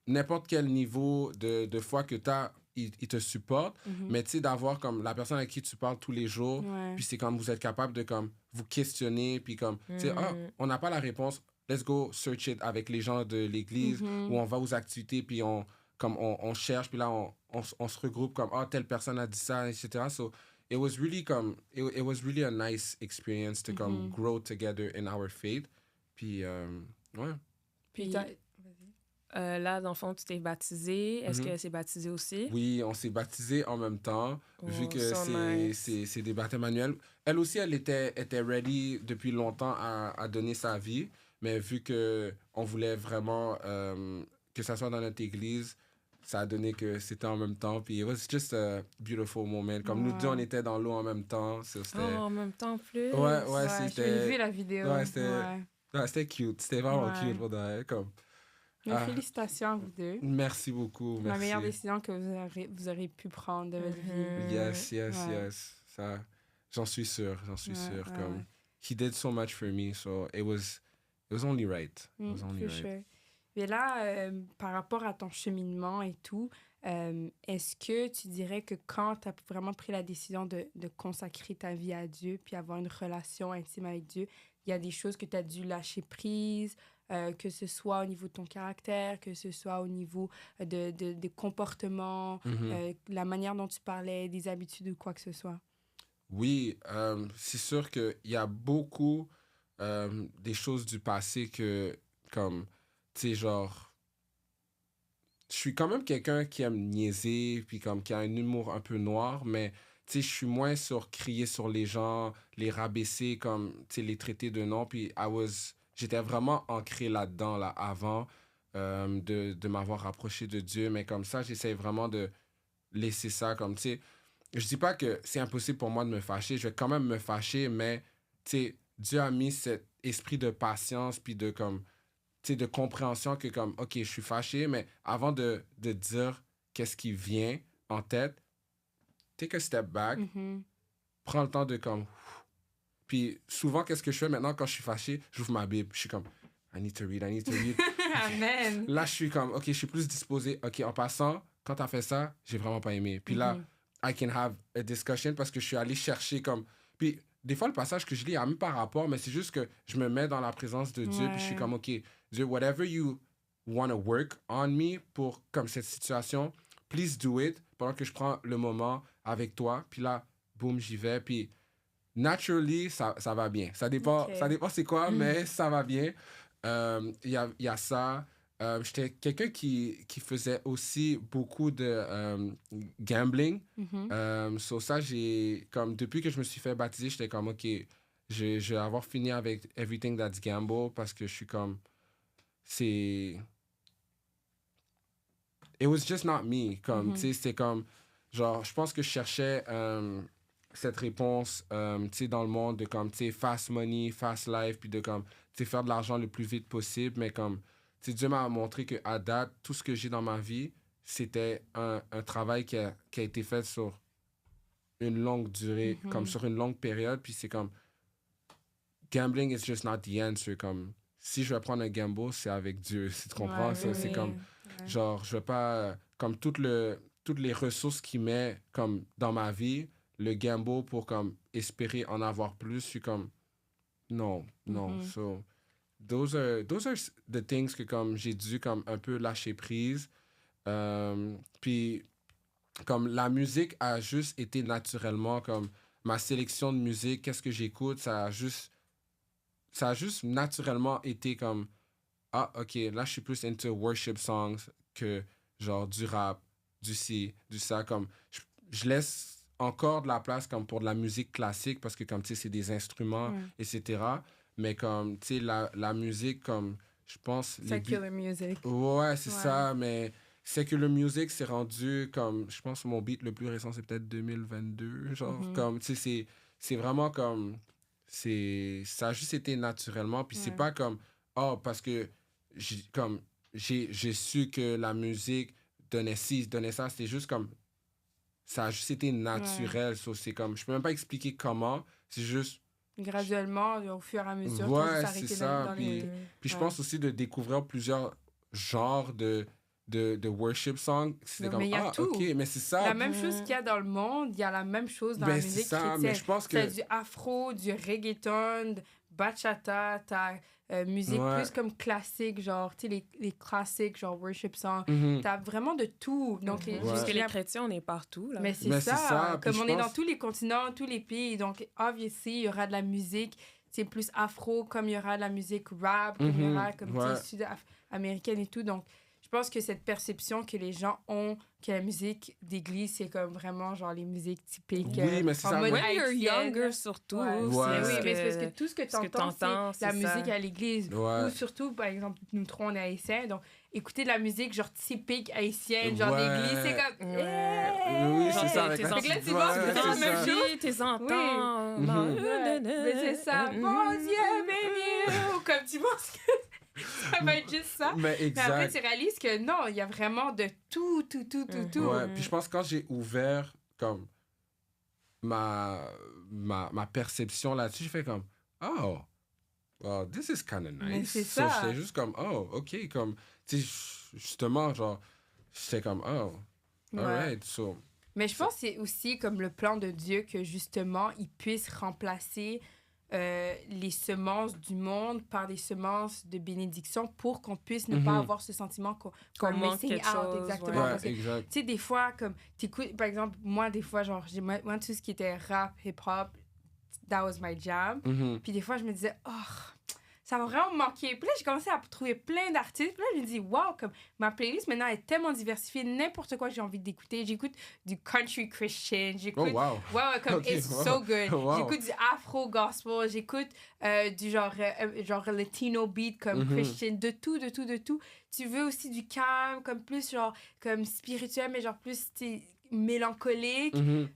n'importe quel niveau de foi que tu as, ils te supportent, mais tu sais, d'avoir comme la personne avec qui tu parles tous les jours, Ouais. puis c'est comme vous êtes capable de comme vous questionner, puis comme, tu sais, ah, on n'a pas la réponse, let's go search it avec les gens de l'église, ou on va aux activités, puis on cherche, puis là, on se regroupe comme, ah, telle personne a dit ça, etc. So, it was really comme, it was really a nice experience to comme grow together in our faith. Puis, ouais. Puis, Puis, vas-y. là, dans le fond, tu t'es baptisé. Est-ce qu'elle s'est baptisée aussi? Oui, on s'est baptisé en même temps, vu Oh, que so nice. c'est des baptêmes annuels. Elle aussi, elle était ready depuis longtemps à donner sa vie, mais vu que on voulait vraiment que ça soit dans notre église, ça a donné que c'était en même temps. Puis it was just a beautiful moment. Comme nous deux, on était dans l'eau en même temps. So Oh, en même temps, plus. Ouais, Ouais, j'ai vu la vidéo. Ouais, c'était cute. C'était vraiment cute pour de vrai, comme... Mais félicitations à vous deux. Merci beaucoup, La merci. meilleure décision que vous aurez pu prendre de votre vie. Yes, Ouais. yes. Ça, j'en suis sûr. Ouais. Comme, he did so much for me, so it was only right. It was only For right. sure. Mais là, par rapport à ton cheminement et tout, est-ce que tu dirais que quand tu as vraiment pris la décision de consacrer ta vie à Dieu puis avoir une relation intime avec Dieu, il y a des choses que tu as dû lâcher prise, que ce soit au niveau de ton caractère, que ce soit au niveau des comportements, la manière dont tu parlais, des habitudes ou quoi que ce soit? Oui, c'est sûr qu'il y a beaucoup des choses du passé que, comme, tu sais, genre, je suis quand même quelqu'un qui aime niaiser, puis comme, qui a un humour un peu noir, mais, tu sais, je suis moins sur crier sur les gens, les rabaisser, comme, tu sais, les traiter de nom, puis j'étais vraiment ancré là-dedans, là, avant de m'avoir rapproché de Dieu, mais comme ça, j'essaie vraiment de laisser ça, comme, tu sais, je dis pas que c'est impossible pour moi de me fâcher, je vais quand même me fâcher, mais, tu sais, Dieu a mis cet esprit de patience, puis de, comme, tu sais, de compréhension que, comme, OK, je suis fâché, mais avant de dire qu'est-ce qui vient en tête, take a step back, prends le temps de, comme... Puis souvent, qu'est-ce que je fais maintenant quand je suis fâché? J'ouvre ma Bible, je suis comme, I need to read. Amen! Là, je suis comme, OK, je suis plus disposé. OK, en passant, quand t'as fait ça, j'ai vraiment pas aimé. Puis là, I can have a discussion parce que je suis allé chercher comme... Puis des fois, le passage que je lis a même pas rapport, mais c'est juste que je me mets dans la présence de Dieu, puis je suis comme, OK, Dieu, whatever you want to work on me pour comme cette situation, please do it pendant que je prends le moment avec toi. Puis là, boum, j'y vais. Puis naturally, ça va bien. Ça dépend c'est quoi, mais ça va bien. Il y a ça. J'étais quelqu'un qui faisait aussi beaucoup de gambling. So ça, comme, depuis que je me suis fait baptiser, j'étais comme, OK, je vais avoir fini avec Everything That's Gamble parce que je suis comme, it was just not me. Comme, tu sais, c'était comme, genre, je pense que je cherchais cette réponse, tu sais, dans le monde de comme, tu sais, fast money, fast life, puis de comme, tu sais, faire de l'argent le plus vite possible, mais comme, tu sais, Dieu m'a montré qu'à date, tout ce que j'ai dans ma vie, c'était un travail qui a été fait sur une longue durée, comme sur une longue période, puis c'est comme, gambling is just not the answer, comme, si je vais prendre un gamble, c'est avec Dieu, si tu comprends, Ouais, ça, oui, c'est oui. comme, genre, je veux pas, comme, toutes les ressources qu'il met, comme, dans ma vie, le gamble pour, comme, espérer en avoir plus, je suis comme, non. So, those are the things que, comme, j'ai dû, comme, un peu lâcher prise. Puis, comme, la musique a juste été naturellement, comme, ma sélection de musique, qu'est-ce que j'écoute, ça a juste naturellement été comme, ah, OK, là, je suis plus into worship songs que, genre, du rap, du ci, du ça, comme, je laisse encore de la place, comme, pour de la musique classique, parce que, comme, tu sais, c'est des instruments, etc., mais, comme, tu sais, la musique, comme, je pense... Secular music. Ouais, c'est ça, mais secular music, c'est rendu, comme, je pense, mon beat le plus récent, c'est peut-être 2022, genre, comme, tu sais, c'est vraiment, comme... Ça a juste été naturellement, puis c'est pas comme, oh, parce que j'ai su que la musique donnait ci, donnait ça, c'était juste comme, ça a juste été naturel, so, c'est comme, je peux même pas expliquer comment, c'est juste... Graduellement, au fur et à mesure, tu Ouais, vas c'est s'arrêter ça, dans puis je pense aussi de découvrir plusieurs genres de de worship song. C'était Non, comme, mais il y a tout. OK, mais c'est ça. La même chose qu'il y a dans le monde, il y a la même chose dans la Ben, c'est musique ça, chrétienne. mais je pense que... T'as du afro, du reggaeton, bachata, t'as musique Ouais. plus comme classique, genre, tu sais, les classiques, genre worship song. Mhm. T'as vraiment de tout. Donc, Ouais. Parce que les chrétiens, on est partout, là. Mais c'est Mais ça. c'est ça, puis Comme je on est dans pense- tous les continents, tous les pays. Donc, obviously, il y aura de la musique, c'est plus afro, comme il y aura de la musique rap, comme il y aura comme tu sais, Ouais. sud-américaine et tout. Donc, je pense que cette perception que les gens ont que la musique d'église, c'est comme vraiment genre les musiques typiques. Oui, mais c'est en ça, mode mais- When you're haïtienne. younger, surtout. Ouais. Ouais. Mais oui, c'est mais c'est parce que tout ce que ce que t'entends, t'entends, c'est la c'est musique ça. à l'église. Ouais. Ou surtout, par exemple, nous trois, on est haïtiens. Donc, écouter de la musique genre typique haïtienne, genre Ouais. d'église, c'est comme... Oui, c'est ça. Avec tes la enfants, petite tu voix, vois, c'est c'est la même ça. chose. Tes entends. Mhm. Ouais, mais c'est ça. Mon Dieu, baby! Comme tu penses que ça va être juste ça. Mais Mais après, exact. tu réalises que non, il y a vraiment de tout. Ouais, puis je pense que quand j'ai ouvert comme ma perception là-dessus, j'ai fait comme, oh, well, this is kind of Mais nice. c'est So, ça. j'étais juste comme, oh, OK, comme, tu sais, justement, genre, j'étais comme, oh, Ouais. alright, so. Mais je pense que c'est aussi comme le plan de Dieu que justement, il puisse remplacer les semences du monde par des semences de bénédiction pour qu'on puisse ne pas Mhm. avoir ce sentiment qu'on Qu'on manque missing quelque out. chose, Exactement. Ouais, Parce que, exact. tu sais, des fois, comme, t'écoutes, par exemple, moi, des fois, genre, moi, tout ce qui était rap, hip-hop, that was my jam. Mhm. Puis des fois, je me disais, oh, ça m'a vraiment manqué. Puis là, j'ai commencé à trouver plein d'artistes. Puis là, je me dis, wow, comme ma playlist maintenant est tellement diversifiée. N'importe quoi j'ai envie d'écouter. J'écoute du country Christian. Oh, J'écoute. wow. Ouais, comme Ok, it's wow. so good. Wow. J'écoute du afro gospel. J'écoute du genre latino beat comme Mhm. Christian. De tout. Tu veux aussi du calme, comme plus genre comme spirituel, mais genre plus mélancolique. Mhm.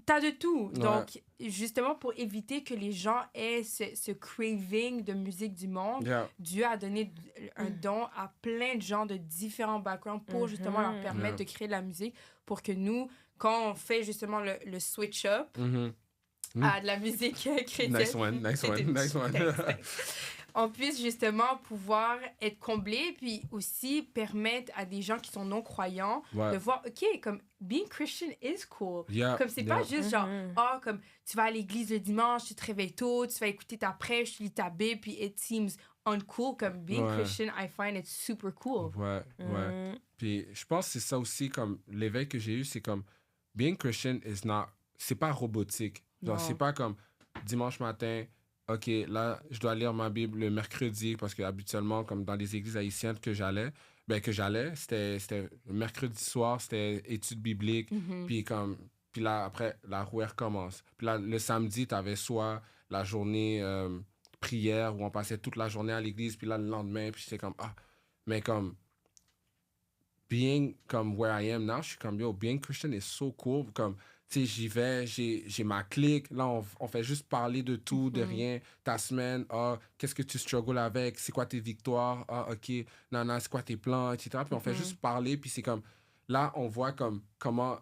T'as de tout. Ouais. Donc, justement, pour éviter que les gens aient ce craving de musique du monde, Yeah. Dieu a donné un don à plein de gens de différents backgrounds pour justement leur permettre Yeah. de créer de la musique pour que nous, quand on fait justement le switch-up Mhm. à de la musique chrétienne, Nice one, nice C'était- one, nice one. on puisse justement pouvoir être comblé puis aussi permettre à des gens qui sont non-croyants Ouais. de voir, OK, comme being Christian is cool. Yeah. Comme c'est pas Yeah. juste genre, comme tu vas à l'église le dimanche, tu te réveilles tôt, tu vas écouter ta prêche, tu lis ta Bible, puis it seems uncool. Comme being Ouais. Christian, I find it super cool. Ouais, ouais. Puis je pense que c'est ça aussi, comme l'éveil que j'ai eu, c'est comme being Christian is not, c'est pas robotique. Genre, Non. c'est pas comme dimanche matin, OK, là, je dois lire ma Bible le mercredi parce que habituellement, comme dans les églises haïtiennes que j'allais, c'était le mercredi soir, c'était études bibliques, Mhm. puis là, après, la roue elle recommence. Puis là, le samedi, t'avais soit la journée prière où on passait toute la journée à l'église, puis là, le lendemain, puis j'étais comme, ah, mais comme, being comme where I am now, je suis comme, yo, being Christian is so cool. Comme, tu sais, j'y vais, j'ai ma clique. Là, on fait juste parler de tout, de rien. Ta semaine, qu'est-ce que tu struggles avec? C'est quoi tes victoires? OK, non, c'est quoi tes plans, etc. Puis on fait juste parler, puis c'est comme, là, on voit comme comment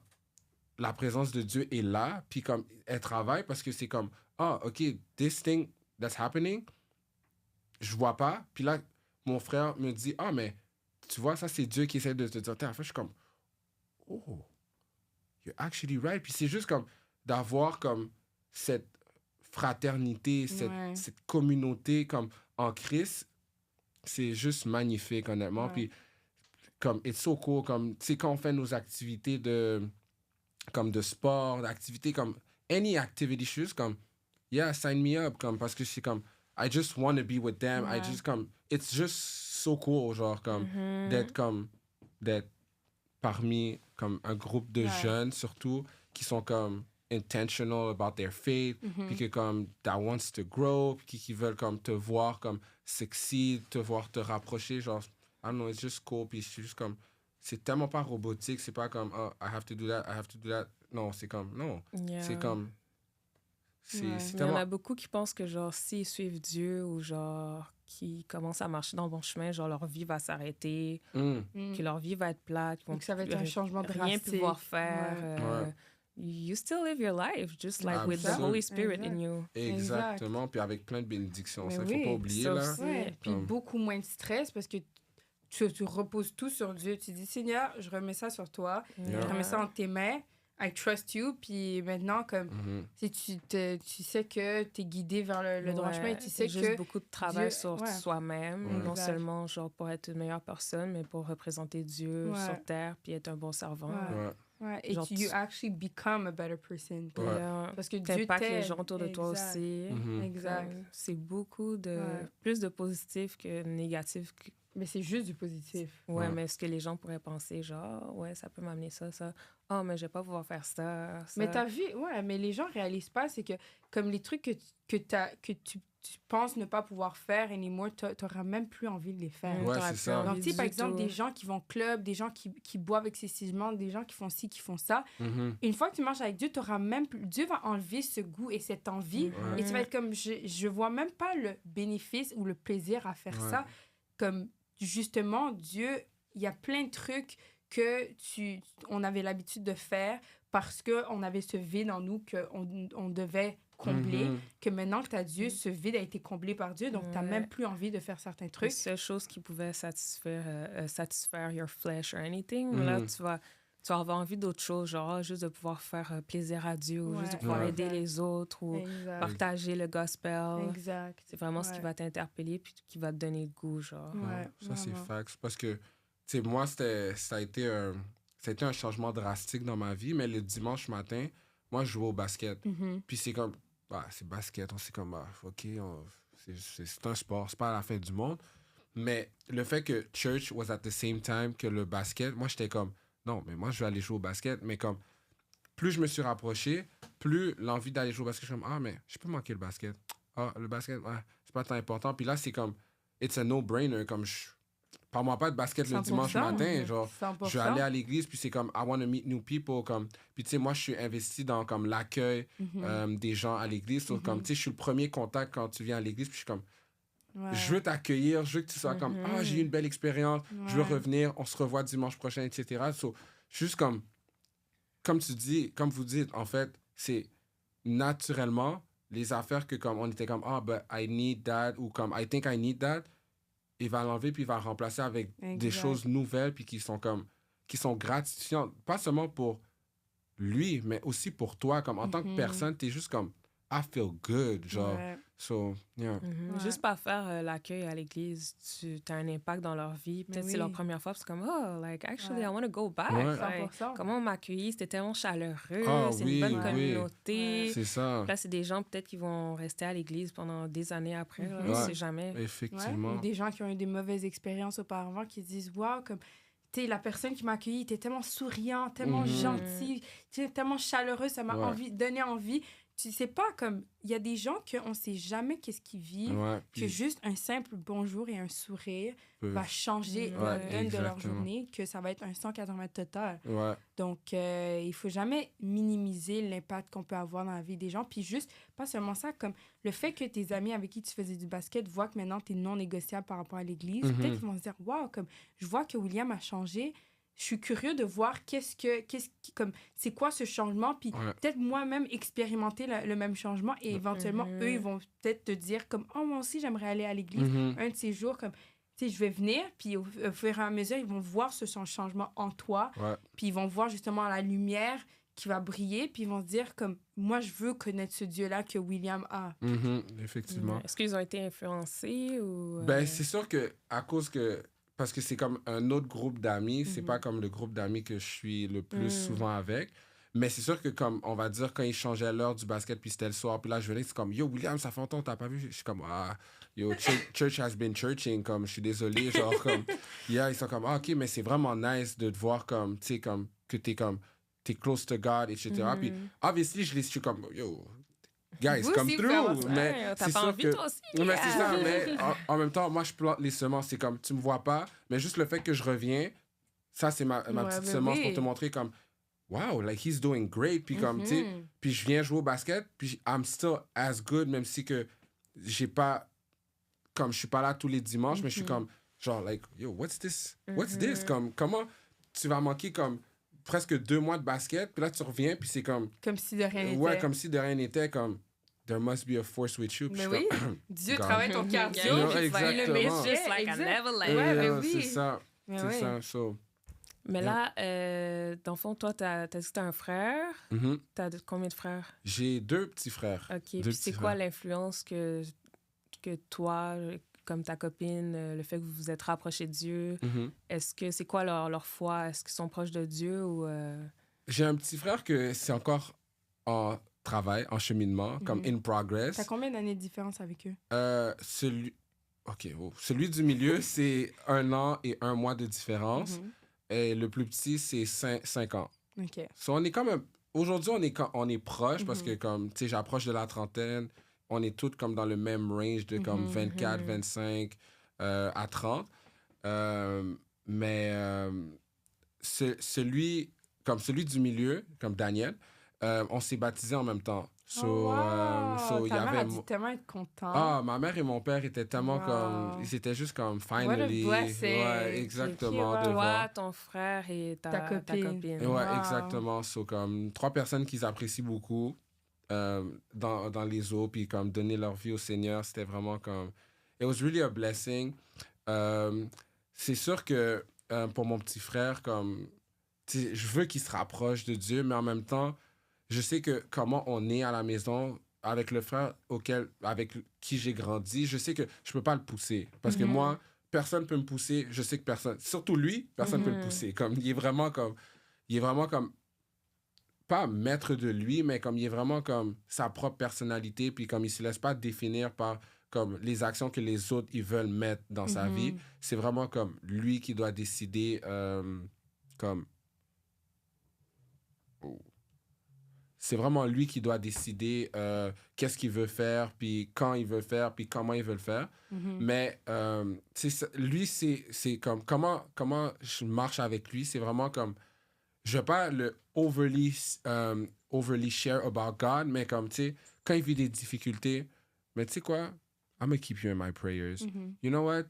la présence de Dieu est là, puis comme, elle travaille parce que c'est comme, OK, this thing that's happening, je vois pas. Puis là, mon frère me dit, mais tu vois, ça, c'est Dieu qui essaie de te dire. En fait, je suis comme, oh, you're actually right. Puis c'est juste comme d'avoir comme cette fraternité, Ouais. cette communauté comme en Christ, c'est juste magnifique, honnêtement. Ouais. Puis comme, it's so cool, comme, tu sais, quand on fait nos activités de sport, d'activités comme, any activity, je suis juste comme, yeah, sign me up, comme, parce que c'est comme, I just want to be with them. Ouais. I just comme, it's just so cool, genre, comme, d'être parmi, comme, un groupe de Ouais. jeunes, surtout, qui sont, comme, intentional about their faith, puis que, comme, that wants to grow, puis qui veulent, comme, te voir, comme, succeed, te voir te rapprocher, genre, I don't know, it's just cool, puis c'est juste comme, c'est tellement pas robotique, c'est pas comme, I have to do that. Non, c'est comme, non, c'est comme, c'est Ouais. c'est Il y en tellement... a beaucoup qui pensent que, genre, s'ils suivent Dieu ou, genre, qui commencent à marcher dans le bon chemin, genre, leur vie va s'arrêter, Mm. que leur vie va être plate, qu'ils vont Donc, ça va être plus un changement rien drastique. pouvoir faire. Ouais. You still live your life, just like with the Absolument. Holy Spirit Exact. in you. Exactement, puis avec plein de bénédictions. Mais Ça, il oui, faut pas oublier, ça là. aussi. Ouais, puis Comme- beaucoup moins de stress parce que tu reposes tout sur Dieu. Tu dis, Seigneur, je remets ça sur toi. Yeah. Je remets ça entre tes mains. I trust you. Puis maintenant, comme, si tu sais que tu es guidé vers le droit chemin et tu sais juste que... beaucoup de travail Dieu- sur ouais. soi-même, Ouais. non Exact. seulement genre pour être une meilleure personne, mais pour représenter Dieu Ouais. sur terre puis être un bon servant. Ouais. Ouais. Ouais, et Genre, you actually become a better person. Puis, Ouais. Parce que Dieu t'impactes les t'aide. gens autour de toi Exact. aussi. Exact. C'est beaucoup de... Ouais. Plus de positif que négatif. Mais c'est juste du positif. Ouais, Ouais. mais ce que les gens pourraient penser, genre, ouais, ça peut m'amener ça. Oh, mais je vais pas pouvoir faire ça. Mais t'as vu, ouais, mais les gens réalisent pas, c'est que comme les trucs que tu penses ne pas pouvoir faire anymore, t'auras même plus envie de les faire. Ouais, c'est ça. Donc, tu sais, par exemple, des gens qui vont au club, des gens qui boivent excessivement, des gens qui font ci, qui font ça, une fois que tu marches avec Dieu, t'auras même plus... Dieu va enlever ce goût et cette envie, Ouais. et tu vas être comme, je vois même pas le bénéfice ou le plaisir à faire Ouais. ça. Comme, justement, Dieu, il y a plein de trucs que on avait l'habitude de faire parce qu'on avait ce vide en nous qu'on devait combler, que maintenant que tu as Dieu, ce vide a été comblé par Dieu, donc tu n'as Ouais. même plus envie de faire certains La trucs. seule chose qui pouvait satisfaire your flesh or anything, là, tu vas avoir envie d'autre chose, genre juste de pouvoir faire plaisir à Dieu, ou juste de pouvoir Ouais. aider les autres, ou Exact. partager le gospel. Exact. C'est vraiment ce qui Ouais. va t'interpeller puis qui va te donner le goût, genre. Ouais, Ça, c'est vraiment. fact. Parce que, tu sais, moi, ça a été un changement drastique dans ma vie, mais le dimanche matin, moi, je jouais au basket. Mhm. Puis c'est comme, c'est basket, on sait comme, OK, c'est un sport, c'est pas la fin du monde. Mais le fait que church was at the same time que le basket, moi, j'étais comme, non, mais moi, je vais aller jouer au basket. Mais comme, plus je me suis rapproché, plus l'envie d'aller jouer au basket, je suis comme, mais je peux manquer le basket. Le basket, c'est pas tant important. Puis là, c'est comme, it's a no-brainer, comme, parle-moi pas de basket le dimanche 100%, matin, genre, 100%. je vais aller à l'église, puis c'est comme, I want to meet new people, comme, puis tu sais, moi, je suis investi dans, comme, l'accueil des gens à l'église, so, comme, tu sais, je suis le premier contact quand tu viens à l'église, puis je suis comme, Ouais. je veux t'accueillir, je veux que tu sois comme, j'ai eu une belle expérience, je veux Ouais. revenir, on se revoit dimanche prochain, etc. So, juste comme tu dis, comme vous dites, en fait, c'est naturellement les affaires que comme on était comme, but I need that, ou comme I think I need that, il va l'enlever puis il va remplacer avec des Exact. choses nouvelles puis qui sont gratifiantes, pas seulement pour lui, mais aussi pour toi, comme en tant que personne, t'es juste comme, I feel good, genre. Ouais. So, yeah. Ouais. Juste par faire l'accueil à l'église, tu as un impact dans leur vie. Peut-être oui. c'est leur première fois, puis c'est comme, like, actually, Ouais. I want to go back. Ouais. Like, 100%. comment on m'a accueilli, c'était tellement chaleureux, c'est oui, une bonne oui. communauté. C'est ça. Là, c'est des gens peut-être qui vont rester à l'église pendant des années après, là, on Ouais. sait jamais. Ouais, Effectivement. ou des gens qui ont eu des mauvaises expériences auparavant qui se disent waouh, comme tu sais, la personne qui m'a accueilli était tellement souriant, tellement gentil, tu sais, tellement chaleureux, ça m'a donné envie. Tu sais pas, comme il y a des gens qu'on sait jamais qu'est-ce qu'ils vivent, Ouais, que puis juste un simple bonjour et un sourire peuvent- va changer Ouais, la donne de leur exactement. journée, que ça va être un 180 total. Ouais. Donc, il faut jamais minimiser l'impact qu'on peut avoir dans la vie des gens. Puis juste, pas seulement ça, comme le fait que tes amis avec qui tu faisais du basket voient que maintenant tu es non négociable par rapport à l'église, peut-être qu'ils vont se dire, waouh, comme je vois que William a changé. Je suis curieux de voir c'est quoi ce changement, puis peut-être moi-même expérimenter le même changement et éventuellement, eux, ils vont peut-être te dire comme, oh, moi aussi, j'aimerais aller à l'église un de ces jours, comme, tu sais, je vais venir, puis au fur et à mesure, ils vont voir ce changement en toi, puis ils vont voir justement la lumière qui va briller, puis ils vont se dire comme, moi, je veux connaître ce Dieu-là que William a. Effectivement. Est-ce qu'ils ont été influencés ou... Ben, c'est sûr que, à cause que, parce que c'est comme un autre groupe d'amis, c'est pas comme le groupe d'amis que je suis le plus souvent avec. Mais c'est sûr que, comme, on va dire, quand ils changeaient l'heure du basket, puis c'était le soir, puis là, je venais, c'est comme, yo, William, ça fait longtemps, t'as pas vu? Je suis comme, yo, church has been churching, comme, je suis désolé, genre, comme, ils sont comme, OK, mais c'est vraiment nice de te voir, comme, tu sais, comme, que t'es close to God, etc. Puis, obviously, je suis comme, yo, guys, Vous come aussi, through. frère, Mais t'as c'est pas sûr envie, que... toi aussi? Mais c'est ça, mais en même temps, moi, je plante les semences. C'est comme, tu me vois pas, mais juste le fait que je reviens, ça, c'est ma petite semence pour te montrer comme, wow, like, he's doing great. Puis comme, tu sais, puis je viens jouer au basket, puis I'm still as good, même si que j'ai pas, comme, je suis pas là tous les dimanches, mais je suis comme, genre, like, yo, what's this? Comme, comment tu vas manquer, comme, presque 2 mois de basket, puis là, tu reviens, puis c'est comme... Comme si de rien n'était. Ouais, comme si de rien n'était, comme... there must be a force with you. Puis Mais je suis oui, comme, Dieu God. travaille ton cardio. Yeah, Non, puis tu vas aller le exactement. métier, Just like I exact. never left. Ouais, mais C'est oui. ça. Mais C'est oui. ça. So, Mais Yeah. là, dans le fond, toi, t'as dit que t'as un frère. mhm. T'as combien de frères? J'ai 2 petits frères. OK. Deux Puis c'est petits quoi frères. l'influence que toi, comme ta copine, le fait que vous vous êtes rapprochés de Dieu, Mhm. est-ce que c'est quoi leur foi? Est-ce qu'ils sont proches de Dieu ou... J'ai un petit frère que c'est encore en travail, en cheminement, comme in progress. T'as combien d'années de différence avec eux? Celui... OK. Celui du milieu, c'est 1 an et 1 mois de différence. Mhm. Et le plus petit, c'est 5 ans. OK. So, on est quand même... Aujourd'hui, on est proche parce Mhm. que, comme, tu sais, j'approche de la trentaine. On est tous comme dans le même range de comme Mhm, 24, 25 à 30. Mais celui du milieu, comme Daniel, on s'est baptisés en même temps. So, Oh, wow! so, il y Ta mère avait a dû tellement être contente. Ah, ma mère et mon père étaient tellement Wow. comme... Ils étaient juste comme, finally. blessing. Ouais, exactement. Ok, de wow. voir. Toi, ton frère et ta copine. copine. Ouais, Wow. exactement. So, comme 3 personnes qu'ils apprécient beaucoup dans les eaux, puis comme donner leur vie au Seigneur, c'était vraiment comme... It was really a blessing. C'est sûr que pour mon petit frère, comme... tu sais, je veux qu'il se rapproche de Dieu, mais en même temps, je sais que comment on est à la maison avec le frère avec qui j'ai grandi, je sais que je peux pas le pousser. Parce que moi, personne peut me pousser. Je sais que personne... Surtout lui, personne peut le pousser. Comme, il est vraiment comme... Pas maître de lui, mais comme il est vraiment comme sa propre personnalité, puis comme il se laisse pas définir par comme les actions que les autres ils veulent mettre dans sa vie. C'est vraiment comme lui qui doit décider comme... C'est vraiment lui qui doit décider qu'est-ce qu'il veut faire, puis quand il veut faire, puis comment il veut le faire. Mais lui, c'est comme... Comment je marche avec lui, c'est vraiment comme... Je ne veux pas le overly share about God, mais comme, tu sais, quand il vit des difficultés, mais tu sais quoi? I'm going to keep you in my prayers. You know what?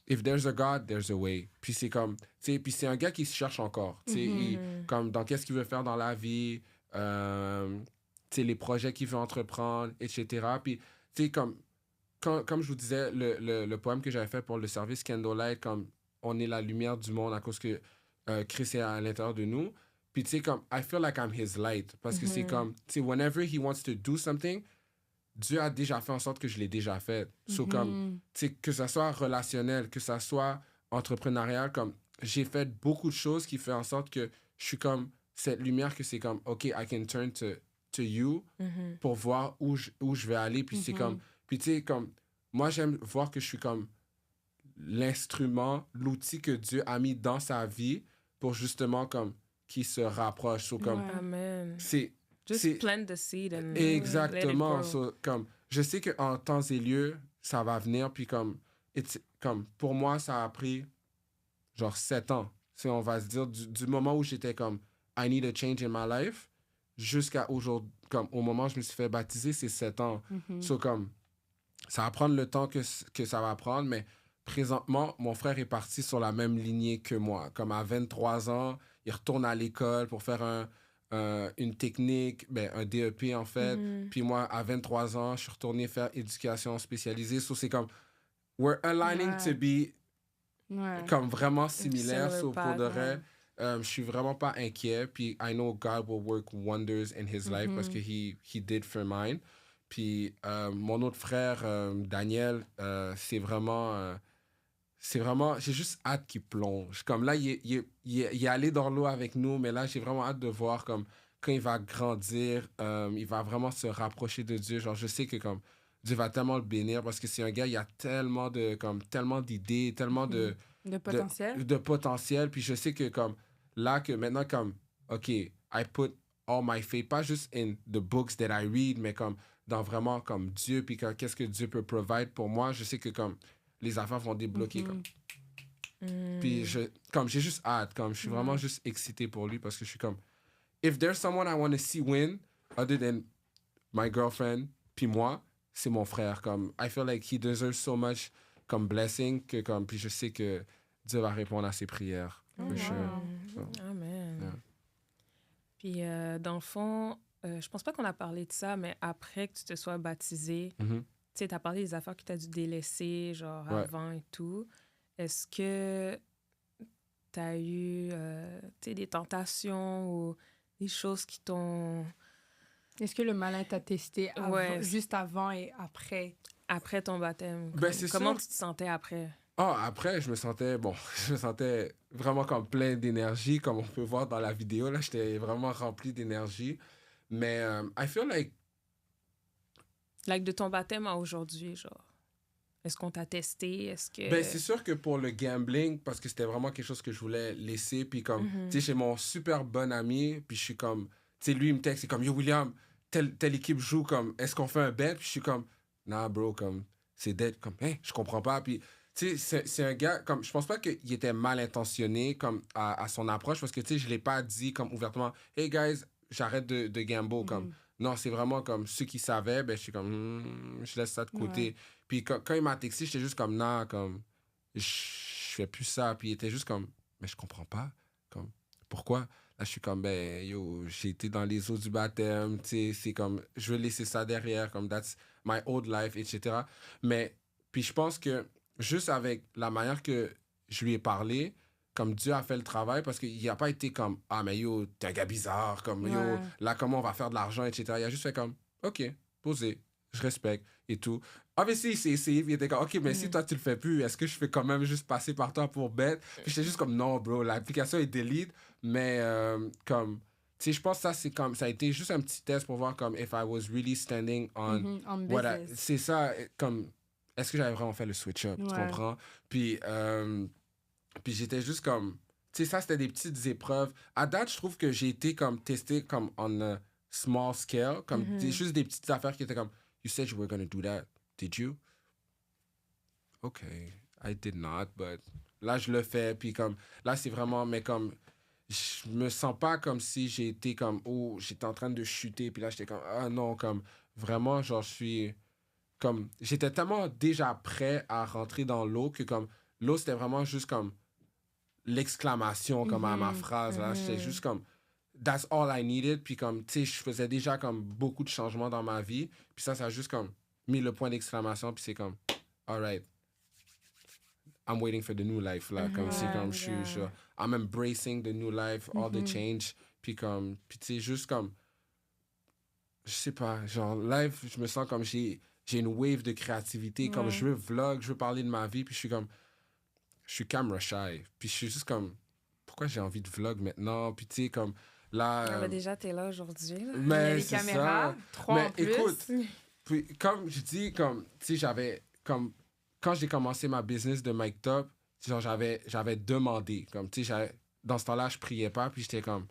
If there's a God, there's a way. Puis c'est comme, tu sais, puis c'est un gars qui se cherche encore, tu sais, comme dans qu'est-ce qu'il veut faire dans la vie, tu sais, les projets qu'il veut entreprendre, etc. Puis, tu sais, comme je vous disais, le poème que j'avais fait pour le service Candlelight, comme on est la lumière du monde à cause que Christ est à l'intérieur de nous. Puis, tu sais, comme, I feel like I'm his light. Parce que c'est comme, tu sais, whenever he wants to do something, Dieu a déjà fait en sorte que je l'ai déjà fait. So, comme, tu sais, que ça soit relationnel, que ça soit entrepreneurial, comme, j'ai fait beaucoup de choses qui font en sorte que je suis comme, cette lumière que c'est comme, OK, I can turn to you pour voir où je vais aller. Puis c'est comme, puis tu sais, comme, moi, j'aime voir que je suis comme l'instrument, l'outil que Dieu a mis dans sa vie pour justement comme qu'il se rapproche. So, comme, Amen. c'est Just plant the seed and exactement. let it grow. So, comme, je sais qu'en temps et lieu, ça va venir. Puis comme pour moi, ça a pris genre 7 ans. Si on va se dire, du moment où j'étais comme I need a change in my life jusqu'à aujourd'hui, comme au moment où je me suis fait baptiser, c'est 7 ans. So, comme, ça va prendre le temps que ça va prendre, mais présentement, mon frère est parti sur la même lignée que moi. Comme à 23 ans, il retourne à l'école pour faire une technique, un DEP en fait. Puis moi, à 23 ans, je suis retourné faire éducation spécialisée. So, c'est comme, we're aligning to be comme vraiment similaire. So, pour de vrai, je suis vraiment pas inquiet. Puis I know God will work wonders in his life parce que he did for mine. Puis mon autre frère, Daniel, c'est vraiment, j'ai juste hâte qu'il plonge. Comme là, il est allé dans l'eau avec nous, mais là, j'ai vraiment hâte de voir comme quand il va grandir, il va vraiment se rapprocher de Dieu. Genre, je sais que comme Dieu va tellement le bénir parce que c'est un gars, il a tellement d'idées, tellement de potentiel. De potentiel. Puis je sais que comme là, que maintenant, comme, OK, I put all my faith, pas juste in the books that I read, mais comme dans vraiment comme Dieu, puis qu'est-ce que Dieu peut provide pour moi. Je sais que comme les affaires vont débloquer. Comme. Puis j'ai juste hâte, comme je suis vraiment juste excité pour lui parce que je suis comme, if there's someone I want to see win, other than my girlfriend, puis moi, c'est mon frère. Comme, I feel like he deserves so much comme blessing que comme, puis je sais que Dieu va répondre à ses prières. Amen. Yeah. Puis dans le fond, je pense pas qu'on a parlé de ça, mais après que tu te sois baptisé, Mhm. tu sais, t'as parlé des affaires que t'as dû délaisser, genre Ouais. avant et tout. Est-ce que t'as eu, tu sais, des tentations ou des choses qui t'ont... Est-ce que le malin t'a testé Ouais, juste avant et après? après ton baptême? Ben, c'est Comment sûr. tu te sentais après? Après, je me sentais, bon, je me sentais vraiment comme plein d'énergie, comme on peut voir dans la vidéo, là, j'étais vraiment rempli d'énergie. Mais I feel like, Like de ton baptême à aujourd'hui, genre. Est-ce qu'on t'a testé? Est-ce ben, que... c'est sûr que pour le gambling, parce que c'était vraiment quelque chose que je voulais laisser, puis comme, Mhm. tu sais, j'ai mon super bon ami, puis je suis comme, tu sais, lui, il me texte, c'est comme, yo, William, telle équipe joue, comme, est-ce qu'on fait un bet? Puis je suis comme, nah, bro, comme, c'est dead, comme, hein, je comprends pas. Puis, tu sais, c'est un gars, comme, je pense pas qu'il était mal intentionné, comme, à son approche, parce que, tu sais, je l'ai pas dit, comme, ouvertement, hey, guys, j'arrête de gamble, comme, non, c'est vraiment comme, ceux qui savaient, ben, je suis comme, je laisse ça de côté. Ouais. Puis quand il m'a texté, j'étais juste comme, non, comme, je fais plus ça. Puis il était juste comme, mais je comprends pas. Comme, pourquoi? Là, je suis comme, ben, yo, j'ai été dans les eaux du baptême, tu sais, c'est comme, je veux laisser ça derrière, comme, that's my old life, etc. Mais, puis je pense que juste avec la manière que je lui ai parlé, comme Dieu a fait le travail, parce qu'il n'a pas été comme, ah, mais yo, t'es un gars bizarre, comme, yo, Ouais. là, comment on va faire de l'argent, etc. Il a juste fait comme, OK, posé, je respecte et tout. Obviously, il s'est essayé, puis il était comme, OK, mais si toi, tu le fais plus, est-ce que je fais quand même juste passer par toi pour bête? Puis j'étais juste comme, non, bro, l'application est delete, mais comme, tu sais, je pense que ça, c'est comme, ça a été juste un petit test pour voir comme, if I was really standing on, On what business. c'est ça, comme, est-ce que j'avais vraiment fait le switch-up, tu Ouais. comprends? Puis, puis j'étais juste comme, tu sais, ça, c'était des petites épreuves. À date, je trouve que j'ai été comme testé comme on a small scale, comme juste des petites affaires qui étaient comme, you said you were going to do that. Did you? Okay, I did not, but là, je le fais, puis comme, là, c'est vraiment, mais comme, je me sens pas comme si j'ai été comme, oh, j'étais en train de chuter, puis là, j'étais comme, ah non, comme, vraiment, genre, je suis, comme, j'étais tellement déjà prêt à rentrer dans l'eau que comme, l'eau, c'était vraiment juste comme, l'exclamation, comme à ma phrase, là, j'étais juste comme, that's all I needed, puis comme, tu sais, je faisais déjà comme beaucoup de changements dans ma vie, puis ça a juste comme, mis le point d'exclamation, puis c'est comme, alright, I'm waiting for the new life, là. Comme c'est comme, I'm embracing the new life, all the change. Puis comme, puis tu sais, juste comme, je sais pas, genre, live, je me sens comme j'ai une wave de créativité. Comme je veux vlog, je veux parler de ma vie, puis je suis comme, je suis camera shy. Puis je suis juste comme, pourquoi j'ai envie de vlog maintenant? Puis tu sais, comme, là. Ah, ben déjà, t'es là aujourd'hui. Là. Il y a Mais les c'est caméras, ça. 3 Mais en plus. écoute, puis comme je dis, comme, tu sais, j'avais, comme, quand j'ai commencé ma business de Mic Top, genre, j'avais demandé, comme, tu sais, dans ce temps-là, je priais pas, puis j'étais comme,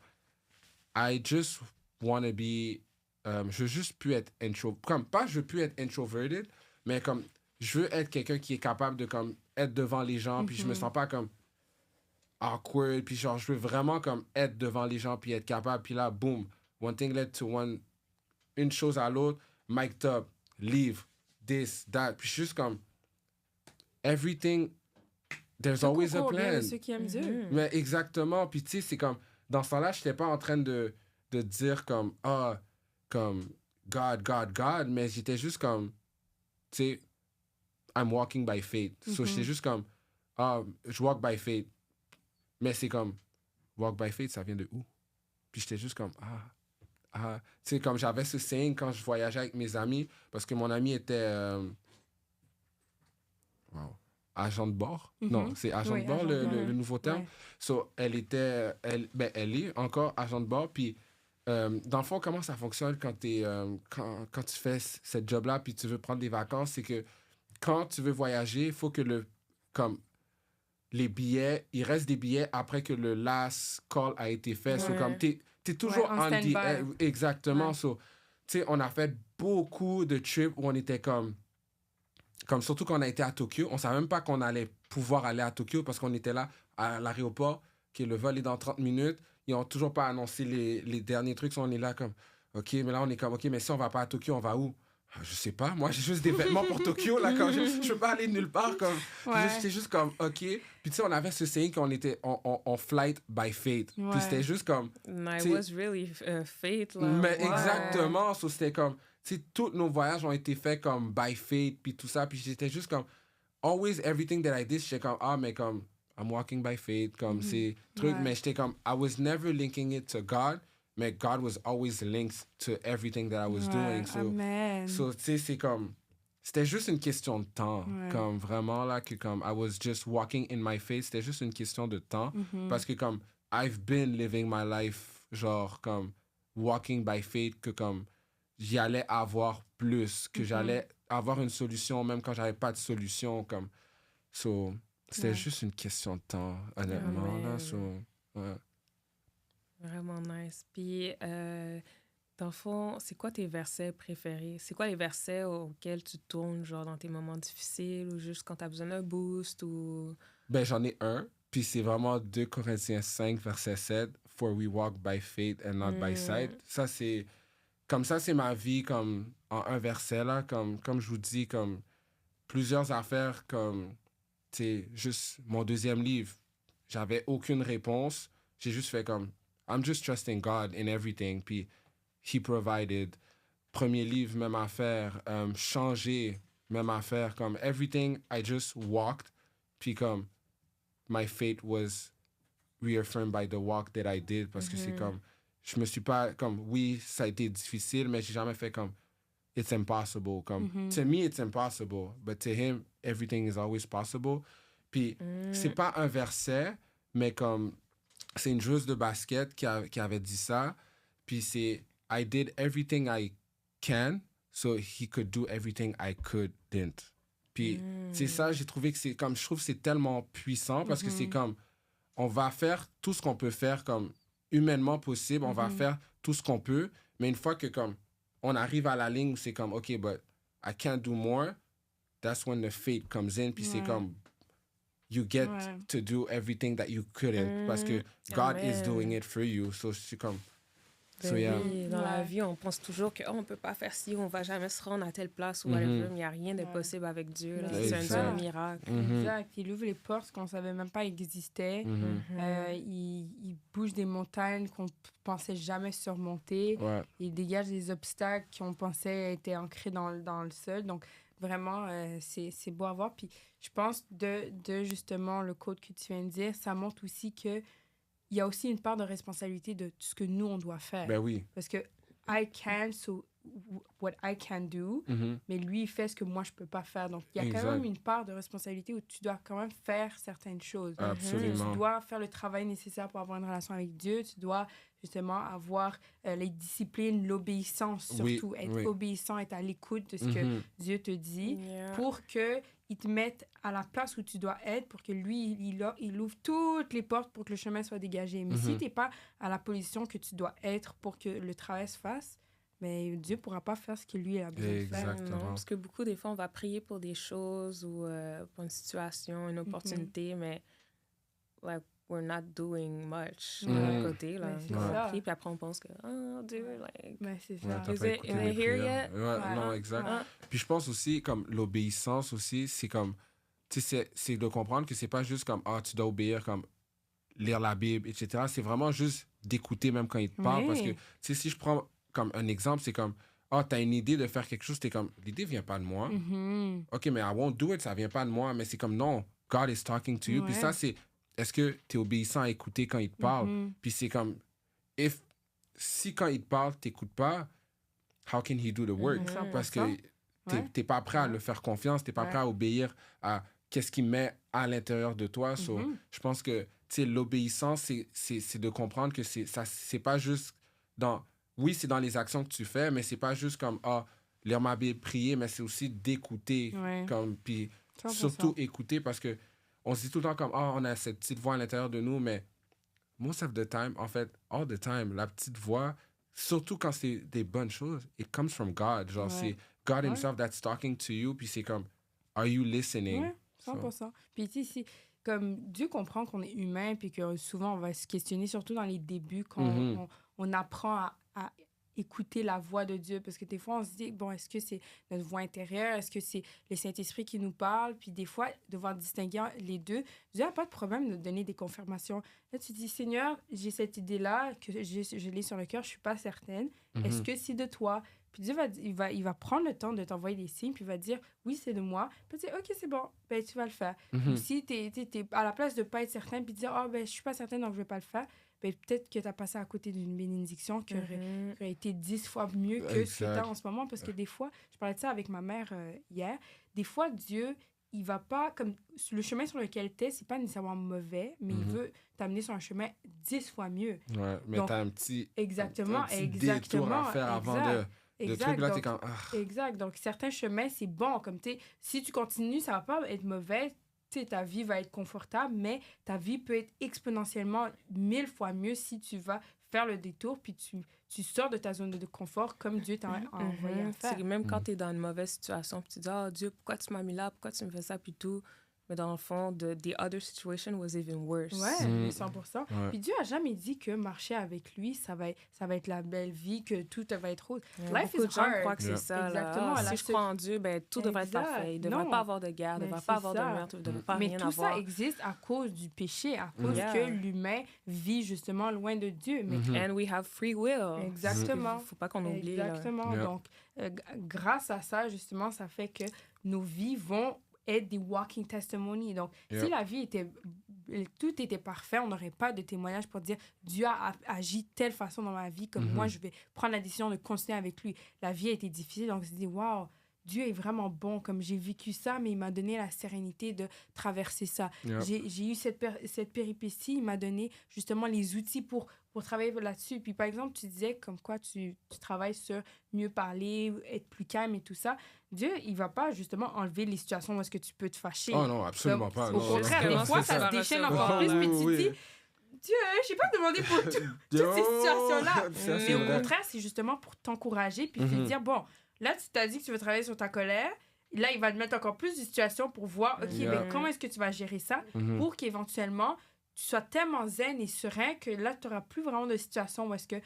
I just wanna be, je veux juste plus être comme, pas je veux plus être introverted, mais comme, je veux être quelqu'un qui est capable de, comme, être devant les gens, puis je me sens pas comme awkward, puis genre, je veux vraiment, comme, être devant les gens, puis être capable, puis là, boom, one thing led to one, une chose à l'autre, mic'd up, leave, this, that. Puis juste comme, everything, there's always a plan. Ceux qui aiment Dieu. Mais exactement. Puis tu sais, c'est comme, dans ce temps-là, je n'étais pas en train de dire comme, comme, God, mais j'étais juste comme, tu sais, I'm walking by faith. So j'étais juste comme, je walk by faith. Mais c'est comme, walk by faith, ça vient de où? Puis j'étais juste comme, tu sais, comme j'avais ce saying quand je voyageais avec mes amis, parce que mon ami était agent de bord. Non, c'est agent de bord, agent de bord. le nouveau terme. Ouais. So, elle est encore agent de bord. Puis, dans le fond, comment ça fonctionne quand tu fais cette job-là, puis tu veux prendre des vacances, c'est que quand tu veux voyager, il faut que comme les billets, il reste des billets après que le last call a été fait. So, comme t'es toujours en on stand-by. exactement. Ouais. So, tu sais, on a fait beaucoup de trips où on était comme surtout quand on a été à Tokyo, on savait même pas qu'on allait pouvoir aller à Tokyo parce qu'on était là à l'aéroport, que le vol est dans 30 minutes. Ils ont toujours pas annoncé les derniers trucs. So, on est là comme, OK, mais là, on est comme, OK, mais si on va pas à Tokyo, on va où? Je sais pas, moi j'ai juste des vêtements pour Tokyo, là, quand je peux pas aller nulle part, comme, j'étais juste comme, ok. Puis tu sais, on avait ce saying qu'on était en flight by fate. Puis c'était juste comme... It was really fate, là. Mais exactement, so, c'était comme, tu sais, tous nos voyages ont été faits comme by fate, puis tout ça, puis j'étais juste comme, always everything that I did, j'étais comme, mais comme, I'm walking by fate, comme, c'est truc, mais j'étais comme, I was never linking it to God, mais God was always linked to everything that I was doing. So, Amen. So, tu sais, c'est comme... C'était juste une question de temps. Comme vraiment, là, que comme I was just walking in my faith. C'était juste une question de temps. Parce que comme I've been living my life, genre, comme walking by faith, que comme j'y allais avoir plus, que j'allais avoir une solution, même quand j'avais pas de solution. Comme... So, c'était juste une question de temps, honnêtement, là. So, ouais. Vraiment nice. Puis, dans le fond, c'est quoi tes versets préférés? C'est quoi les versets auxquels tu tournes, genre, dans tes moments difficiles ou juste quand tu as besoin d'un boost ou... Ben, j'en ai un. Puis c'est vraiment 2 Corinthiens 5, verset 7. « For we walk by faith and not by sight. » Ça, c'est... Comme ça, c'est ma vie, comme en un verset, là. Comme je vous dis, comme plusieurs affaires, comme... Tu sais, juste mon 2e livre. J'avais aucune réponse. J'ai juste fait comme... I'm just trusting God in everything. Puis He provided. 1er livre, même affaire. Changer, même affaire. Comme everything, I just walked. Puis comme... My fate was reaffirmed by the walk that I did. Parce que c'est comme... Je me suis pas... Comme, oui, ça a été difficile, mais j'ai jamais fait comme... It's impossible. Comme, to me, it's impossible. But to him, everything is always possible. Puis, c'est pas un verset, mais comme... C'est une joueuse de basket qui avait dit ça. Puis c'est... I did everything I can, so he could do everything I couldn't. Puis c'est ça, j'ai trouvé que c'est comme... Je trouve que c'est tellement puissant parce que c'est comme... On va faire tout ce qu'on peut faire comme humainement possible. On va faire tout ce qu'on peut. Mais une fois que comme... On arrive à la ligne où c'est comme... OK, but I can't do more. That's when the fate comes in. Puis c'est comme... You get to do everything that you couldn't parce que God is doing it for you. So, c'est comme... So, yeah. Oui, dans la vie, on pense toujours qu'on ne peut pas faire ci, on ne va jamais se rendre à telle place ou whatever, mais il n'y a rien de possible avec Dieu. Là. C'est un Dieu miracle. Exact. Il ouvre les portes qu'on ne savait même pas existaient. Il bouge des montagnes qu'on ne pensait jamais surmonter. Il dégage des obstacles qu'on pensait étaient ancrés dans le sol. Donc, vraiment, c'est beau à voir. Puis je pense de justement le code que tu viens de dire, ça montre aussi que il y a aussi une part de responsabilité de tout ce que nous, on doit faire. Ben oui. Parce que I can, so what I can do, mais lui, il fait ce que moi, je peux pas faire. Donc, il y a quand même une part de responsabilité où tu dois quand même faire certaines choses. Absolument. Tu dois faire le travail nécessaire pour avoir une relation avec Dieu. Tu dois justement avoir les disciplines, l'obéissance surtout. Être obéissant, être à l'écoute de ce que Dieu te dit pour qu'il te mette à la place où tu dois être, pour que lui, il ouvre toutes les portes pour que le chemin soit dégagé. Mais si tu n'es pas à la position que tu dois être pour que le travail se fasse, mais Dieu ne pourra pas faire ce que lui a besoin de faire. Non, parce que beaucoup, des fois, on va prier pour des choses ou pour une situation, une opportunité, mais like, we're not doing much de côté. Là. On prie, puis après, on pense que, oh, Dieu, like... Mais c'est ça. Is it here yet? Non, exact. Puis je pense aussi, comme l'obéissance aussi, c'est comme... Tu sais, c'est de comprendre que c'est pas juste comme, tu dois obéir, comme lire la Bible, etc. C'est vraiment juste d'écouter même quand il te parle. Parce que, tu sais, si je prends comme un exemple, c'est comme, t'as une idée de faire quelque chose, t'es comme, l'idée vient pas de moi. OK, mais I won't do it, ça vient pas de moi. Mais c'est comme, non, God is talking to you. Puis ça, c'est, est-ce que t'es obéissant à écouter quand il te parle? Puis c'est comme, si quand il te parle, t'écoutes pas, how can he do the work? Parce que t'es pas prêt à le faire confiance, t'es pas prêt à obéir à qu'est-ce qu'il met à l'intérieur de toi. So, je pense que, tu sais, l'obéissance, c'est de comprendre que c'est pas juste dans... Oui, c'est dans les actions que tu fais, mais c'est pas juste comme, lire ma Bible, prier, mais c'est aussi d'écouter. Comme, puis surtout écouter, parce que on se dit tout le temps comme, on a cette petite voix à l'intérieur de nous, mais most of the time, en fait, all the time, la petite voix, surtout quand c'est des bonnes choses, it comes from God. Genre, c'est God himself that's talking to you, puis c'est comme, are you listening? 100%. Puis tu sais, comme Dieu comprend qu'on est humain, puis que souvent, on va se questionner, surtout dans les débuts, quand on apprend à écouter la voix de Dieu. Parce que des fois, on se dit, bon, est-ce que c'est notre voix intérieure? Est-ce que c'est le Saint-Esprit qui nous parle? Puis des fois, devoir distinguer les deux, Dieu n'a pas de problème de donner des confirmations. Là, tu dis, Seigneur, j'ai cette idée-là, que je l'ai sur le cœur, je ne suis pas certaine. Est-ce que c'est de toi? Puis Dieu il va prendre le temps de t'envoyer des signes, puis il va dire, oui, c'est de moi. Puis tu dis, OK, c'est bon, ben, tu vas le faire. Ou si tu es à la place de ne pas être certain, puis de dire, oh, ben, je ne suis pas certaine, donc je ne vais pas le faire, ben, peut-être que tu as passé à côté d'une bénédiction qui aurait été 10 fois mieux que ce que tu as en ce moment. Parce que des fois, je parlais de ça avec ma mère hier, des fois, Dieu, il va pas, comme le chemin sur lequel tu es, c'est pas nécessairement mauvais, mais il veut t'amener sur un chemin 10 fois mieux. Ouais, mais tu as un petit détour à faire avant de trucs, là, t'es comme... Exact. Donc, certains chemins, c'est bon. Comme, si tu continues, ça va pas être mauvais. Ta vie va être confortable, mais ta vie peut être exponentiellement 1000 fois mieux si tu vas faire le détour, puis tu sors de ta zone de confort comme Dieu t'a envoyé à faire. C'est même quand tu es dans une mauvaise situation, puis tu dis, oh Dieu, pourquoi tu m'as mis là? Pourquoi tu me fais ça? Puis tout. Mais dans le fond, the other situation was even worse. Ouais, 100%. Ouais. Puis Dieu a jamais dit que marcher avec lui, ça va être la belle vie, que tout va être rose. Life is hard. Beaucoup de gens croient que c'est ça. Exactement. Si je crois en Dieu, ben, tout devrait être parfait. Il ne devrait pas avoir de guerre, il ne devrait pas avoir de meurtre, il ne devrait pas rien avoir. Mais tout ça existe à cause du péché, à cause que l'humain vit justement loin de Dieu. And we have free will. Exactement. Il ne faut pas qu'on oublie. Exactement. Donc, grâce à ça, justement, ça fait que nos vies vont être des walking testimony. Donc, si la vie tout était parfait, on n'aurait pas de témoignage pour dire Dieu a agi de telle façon dans ma vie, comme moi, je vais prendre la décision de continuer avec lui. La vie a été difficile, donc on se dit, waouh, Dieu est vraiment bon, comme j'ai vécu ça, mais il m'a donné la sérénité de traverser ça. J'ai eu cette péripétie, il m'a donné justement les outils pour travailler là-dessus. Puis par exemple, tu disais comme quoi tu travailles sur mieux parler, être plus calme et tout ça. Dieu, il va pas justement enlever les situations où est-ce que tu peux te fâcher. Oh non, absolument pas. Au contraire, des fois, ça se déchaîne encore plus, puis tu te dis... Dieu, je n'ai pas demandé pour toutes ces situations-là. Mais au contraire, c'est justement pour t'encourager, puis te dire, bon, là, tu t'as dit que tu veux travailler sur ta colère. Là, il va te mettre encore plus de situations pour voir, OK, mais comment est-ce que tu vas gérer ça pour qu'éventuellement, tu sois tellement zen et serein que là, tu n'auras plus vraiment de situation où est-ce que,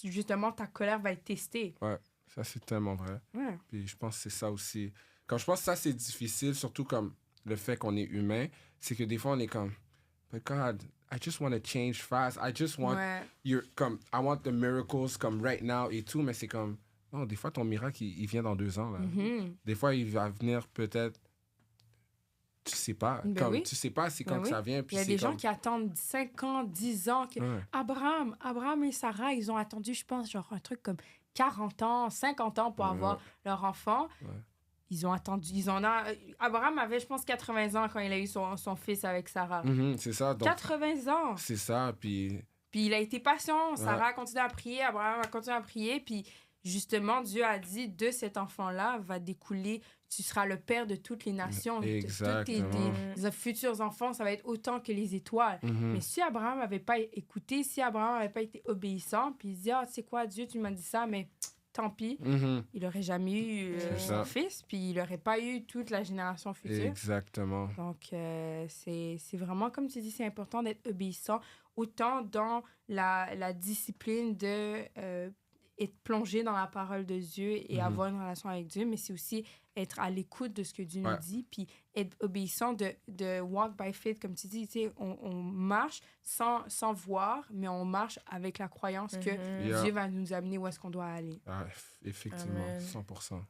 justement, ta colère va être testée. Ouais, ça, c'est tellement vrai. Ouais. Puis je pense que c'est ça aussi. Quand je pense que ça, c'est difficile, surtout comme le fait qu'on est humain, c'est que des fois, on est comme, but God, I just want to change fast. I just want I want the miracles comme right now et tout, mais c'est comme, non, des fois, ton miracle, il vient dans 2 ans. Là. Des fois, il va venir peut-être, tu sais pas. Tu sais pas, c'est quand que ça vient. Puis il y a des gens qui attendent 5 ans, 10 ans. Abraham et Sarah, ils ont attendu, je pense, genre un truc comme 40 ans, 50 ans pour avoir leur enfant. Ils ont attendu. Abraham avait, je pense, 80 ans quand il a eu son fils avec Sarah. C'est ça. Donc, 80 ans. C'est ça. Puis il a été patient. Sarah a continué à prier. Abraham a continué à prier. Puis justement, Dieu a dit, de cet enfant-là va découler, tu seras le père de toutes les nations. Exactement. Tous tes futurs enfants, ça va être autant que les étoiles. Mais si Abraham n'avait pas écouté, si Abraham n'avait pas été obéissant, puis il dit, tu sais quoi, Dieu, tu m'as dit ça, mais tant pis, il n'aurait jamais eu son fils, puis il n'aurait pas eu toute la génération future. Exactement. Donc, c'est vraiment, comme tu dis, c'est important d'être obéissant, autant dans la discipline de... être plongé dans la parole de Dieu et avoir une relation avec Dieu, mais c'est aussi être à l'écoute de ce que Dieu nous dit, puis être obéissant de walk by faith, comme tu dis, on marche sans voir, mais on marche avec la croyance que Dieu va nous amener où est-ce qu'on doit aller. Ah, effectivement, Amen. 100%.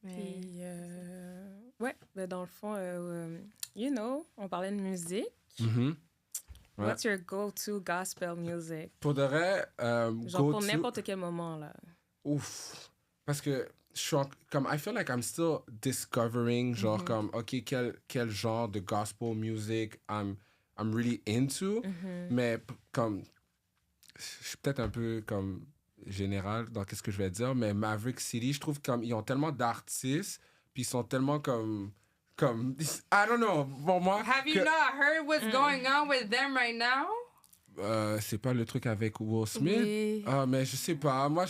Puis, ben dans le fond, on parlait de musique. What's your go-to gospel music? Pour de vrai, genre pour n'importe quel moment, là. Ouf. Parce que je suis I feel like I'm still discovering, genre comme, OK, quel genre de gospel music I'm really into. Mais comme, je suis peut-être un peu comme général dans qu'est-ce que je vais dire, mais Maverick City, je trouve comme, ils ont tellement d'artistes, puis ils sont tellement comme, I don't know, pour moi... Have you not heard what's going on with them right now? C'est pas le truc avec Will Smith? Mais je sais pas. Moi,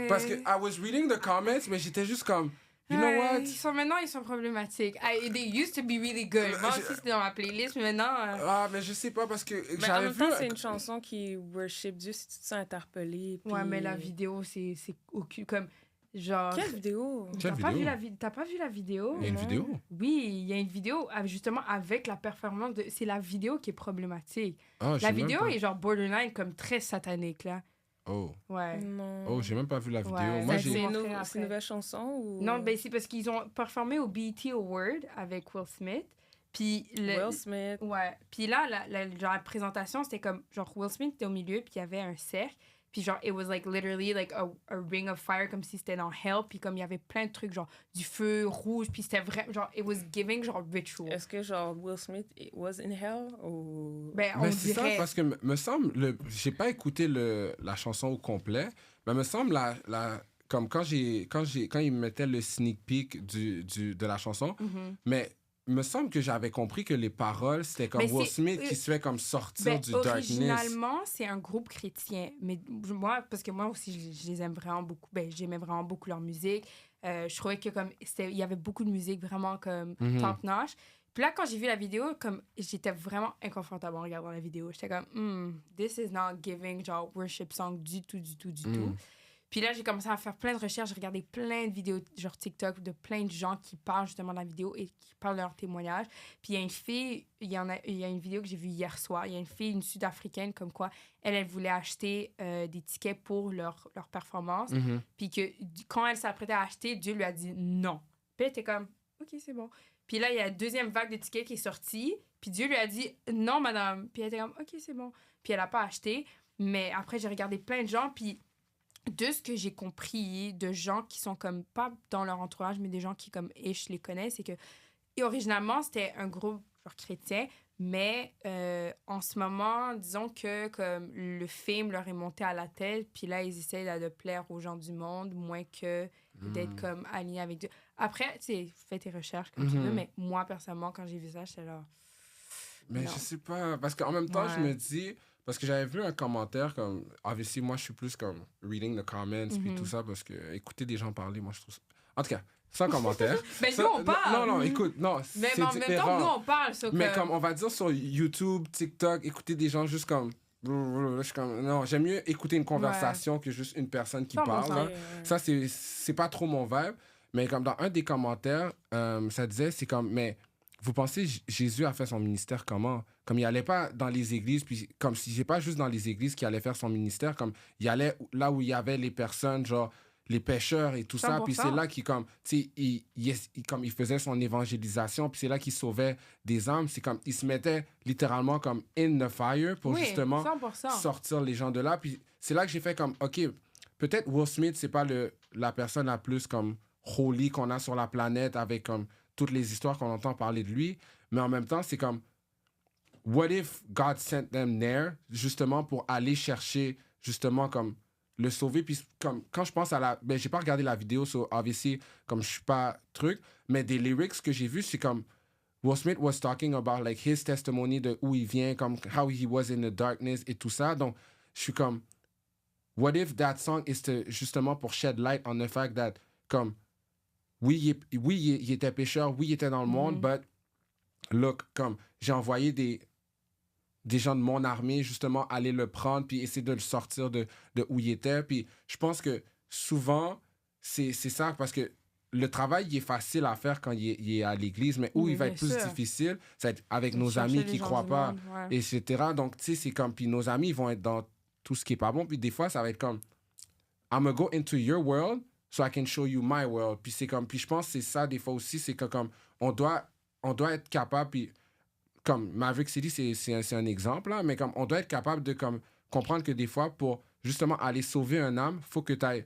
parce que I was reading the comments, mais j'étais juste comme... You know what? Ils sont problématiques. They used to be really good. Moi aussi, c'était dans ma playlist, mais maintenant... Ah, mais je sais pas, parce que mais en même temps, c'est une chanson qui worship Dieu si tu te sens interpellé. Puis... Ouais, mais la vidéo, c'est comme... Genre... Quelle vidéo? T'as pas vu la vidéo? Il y a une vidéo? Oui, il y a une vidéo justement avec la performance de... C'est la vidéo qui est problématique. Ah, la vidéo est genre borderline comme très satanique, là. Oh. Ouais. Non. Oh, j'ai même pas vu la vidéo. Ouais, moi, c'est une nouvelle chanson ou... Non, ben c'est parce qu'ils ont performé au BET Award avec Will Smith. Puis Will Smith. Ouais. Puis là, la présentation, c'était comme... Genre, Will Smith était au milieu, puis il y avait un cercle. Puis genre, it was like literally like a ring of fire, comme si c'était dans Hell. Puis comme il y avait plein de trucs, genre du feu rouge. Puis c'était vrai, genre, it was giving genre ritual. Est-ce que genre Will Smith was in Hell ou... Ben, on c'est dirait... ça, parce que me semble, j'ai pas écouté la chanson au complet, mais me semble comme quand il mettait le sneak peek de la chanson, mais me semble que j'avais compris que les paroles, c'était comme Will Smith qui se fait comme sortir du darkness. Originalement, c'est un groupe chrétien. Mais moi, parce que moi aussi, je les aime vraiment beaucoup. Ben, j'aimais vraiment beaucoup leur musique. Je trouvais que comme il y avait beaucoup de musique vraiment comme top-notch. Puis là, quand j'ai vu la vidéo, comme j'étais vraiment inconfortable en regardant la vidéo. J'étais comme, this is not giving genre worship song du tout. Puis là, j'ai commencé à faire plein de recherches, j'ai regardé plein de vidéos, genre TikTok, de plein de gens qui parlent justement de la vidéo et qui parlent de leur témoignage. Puis il y a une fille, il y a une vidéo que j'ai vue hier soir, il y a une fille, une Sud-Africaine, comme quoi elle voulait acheter des tickets pour leur performance. Puis que quand elle s'apprêtait à acheter, Dieu lui a dit non. Puis elle était comme, OK, c'est bon. Puis là, il y a la deuxième vague de tickets qui est sortie, puis Dieu lui a dit non, madame. Puis elle était comme, OK, c'est bon. Puis elle n'a pas acheté. Mais après, j'ai regardé plein de gens, puis de ce que j'ai compris de gens qui sont comme pas dans leur entourage mais des gens qui comme je les connais, c'est que originalement c'était un groupe genre chrétien, mais en ce moment disons que comme le film leur est monté à la tête, puis là ils essayent de plaire aux gens du monde moins que d'être comme alignés avec Dieu. Après tu sais, fais tes recherches comme tu veux, mais moi personnellement quand j'ai vu ça j'étais là mais non. Je sais pas, parce qu'en même temps je me dis, parce que j'avais vu un commentaire comme... Obviously, moi, je suis plus comme reading the comments puis tout ça, parce que écouter des gens parler, moi, je trouve ça... En tout cas, sans commentaire. Mais nous, on parle! Non, écoute, non, mais en même temps, nous, on parle. Mais comme, on va dire sur YouTube, TikTok, écouter des gens juste comme... Non, j'aime mieux écouter une conversation que juste une personne qui parle. Hein. Ça, c'est pas trop mon vibe. Mais comme dans un des commentaires, ça disait, c'est comme... Mais vous pensez, Jésus a fait son ministère comment? Comme il allait pas dans les églises, puis comme si c'est pas juste dans les églises qu'il allait faire son ministère, comme il allait là où il y avait les personnes, genre les pêcheurs et tout 100%. Ça, puis c'est là qu'il comme, tu sais, comme il faisait son évangélisation, puis c'est là qu'il sauvait des âmes. C'est comme, il se mettait littéralement comme in the fire pour justement 100%. sortir les gens de là. Puis c'est là que j'ai fait comme, OK, peut-être Will Smith, c'est pas la personne la plus comme holy qu'on a sur la planète avec comme toutes les histoires qu'on entend parler de lui, mais en même temps, c'est comme what if God sent them there, justement, pour aller chercher, justement, comme, le sauver. Puis, comme, quand je pense à la... Ben, j'ai pas regardé la vidéo, so, obviously, comme je suis pas truc, mais des lyrics que j'ai vus, c'est comme... Will Smith was talking about, like, his testimony de où il vient, comme, how he was in the darkness et tout ça. Donc, je suis comme... What if that song is to, justement, pour shed light on the fact that, comme... Oui, il était pécheur, oui, il était dans le monde, but... Look, comme, j'ai envoyé des gens de mon armée, justement, aller le prendre puis essayer de le sortir de où il était. Puis je pense que souvent, c'est ça, parce que le travail, il est facile à faire quand il est à l'église, mais où il va être plus difficile, ça va être avec nos amis qui ne croient pas, etc. Donc, tu sais, c'est comme, puis nos amis, ils vont être dans tout ce qui n'est pas bon. Puis des fois, ça va être comme, I'm gonna go into your world so I can show you my world. Puis c'est comme, puis je pense que c'est ça, des fois aussi, c'est que comme, on doit être capable, puis comme Maverick City, c'est un exemple, là, mais comme on doit être capable de comme, comprendre que des fois, pour justement aller sauver un âme, faut que tu ailles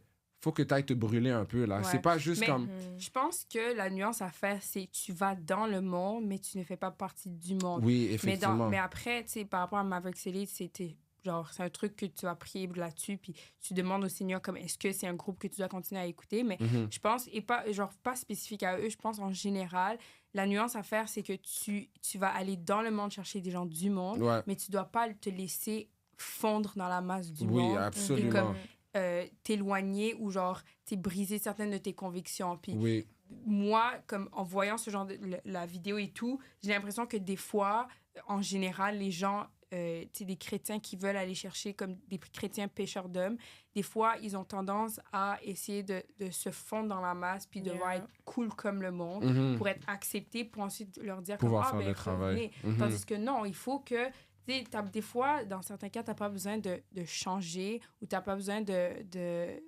te brûler un peu, là. C'est pas juste comme... Je pense que la nuance à faire, c'est tu vas dans le monde, mais tu ne fais pas partie du monde. Oui, effectivement. Mais après, tu sais, par rapport à Maverick City, genre, c'est un truc que tu vas prier là-dessus, puis tu demandes au Seigneur, comme, est-ce que c'est un groupe que tu dois continuer à écouter? Mais je pense, et pas spécifique à eux, je pense en général, la nuance à faire, c'est que tu vas aller dans le monde chercher des gens du monde, mais tu dois pas te laisser fondre dans la masse du monde. Oui, absolument. Et comme t'éloigner ou genre, briser certaines de tes convictions. Puis moi, comme en voyant ce genre la vidéo et tout, j'ai l'impression que des fois, en général, les gens, tu sais, des chrétiens qui veulent aller chercher comme des chrétiens pêcheurs d'hommes, des fois, ils ont tendance à essayer de se fondre dans la masse puis de devoir être cool comme le monde pour être acceptés, pour ensuite leur dire pouvoir comme, faire le travail. Tandis que non, il faut que... Des fois, dans certains cas, tu n'as pas besoin de changer ou tu n'as pas besoin de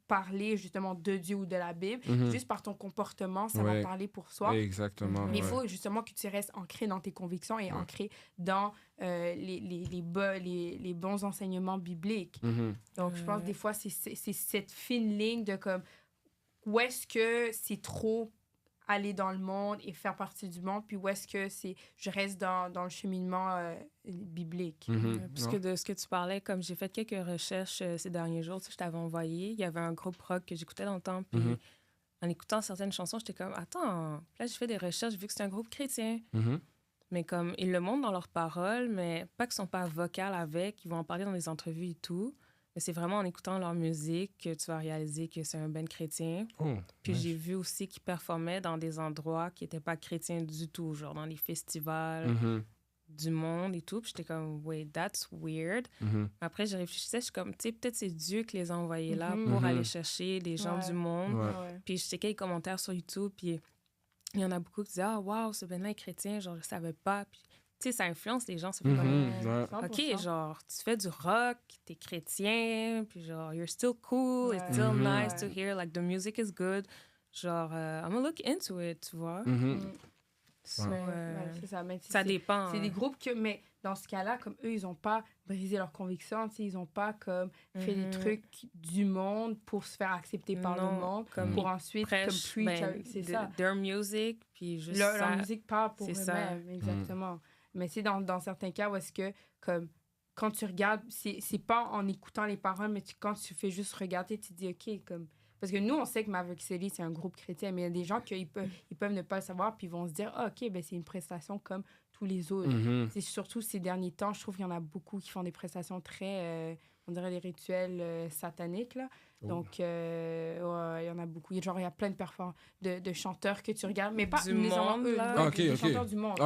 parler justement de Dieu ou de la Bible. Juste par ton comportement, ça va parler pour soi. Exactement. Mais il faut justement que tu restes ancré dans tes convictions et ancré dans les bons enseignements bibliques. Donc, je pense que des fois, c'est cette fine ligne de comme où est-ce que c'est trop aller dans le monde et faire partie du monde, puis où est-ce que je reste dans le cheminement biblique. Puisque de ce que tu parlais, comme j'ai fait quelques recherches ces derniers jours, tu sais, je t'avais envoyé, il y avait un groupe rock que j'écoutais dans le temps, puis en écoutant certaines chansons, j'étais comme, attends, là, j'ai fait des recherches, vu que c'est un groupe chrétien. Mais comme, ils le montrent dans leurs paroles, mais pas qu'ils sont pas vocales avec, ils vont en parler dans des entrevues et tout. Mais c'est vraiment en écoutant leur musique que tu vas réaliser que c'est un band chrétien. Puis j'ai vu aussi qu'ils performaient dans des endroits qui n'étaient pas chrétiens du tout, genre dans les festivals du monde et tout. Puis j'étais comme, wait, that's weird. Après, je réfléchissais, je suis comme, tu sais, peut-être c'est Dieu qui les a envoyés là pour aller chercher les gens du monde. Puis je checkais les commentaires sur YouTube, puis il y en a beaucoup qui disaient, ah, wow, ce band-là est chrétien, genre, je savais pas. Puis tu sais, ça influence les gens. C'est comme, OK, genre, tu fais du rock, t'es chrétien, puis genre, you're still cool, it's still nice to hear, like, the music is good. Genre, I'm gonna look into it, tu vois. C'est ça. Mais ça dépend. C'est des groupes que, mais dans ce cas-là, comme eux, ils n'ont pas brisé leurs convictions, ils n'ont pas comme fait des trucs du monde pour se faire accepter par le monde, comme pour ensuite comme preach, c'est ça. Their music, puis juste leur musique parle pour eux-mêmes, exactement. Mais c'est dans certains cas où est-ce que, comme, quand tu regardes, c'est pas en écoutant les paroles, mais quand tu fais juste regarder, tu te dis, OK, comme... Parce que nous, on sait que Maverick City, c'est un groupe chrétien, mais il y a des gens qui peuvent ne pas le savoir, puis ils vont se dire, ah, OK, ben c'est une prestation comme tous les autres. C'est surtout ces derniers temps, je trouve qu'il y en a beaucoup qui font des prestations très, on dirait des rituels sataniques, là. Donc, il y en a beaucoup. Il y a plein de chanteurs que tu regardes, mais pas du monde, des chanteurs du monde.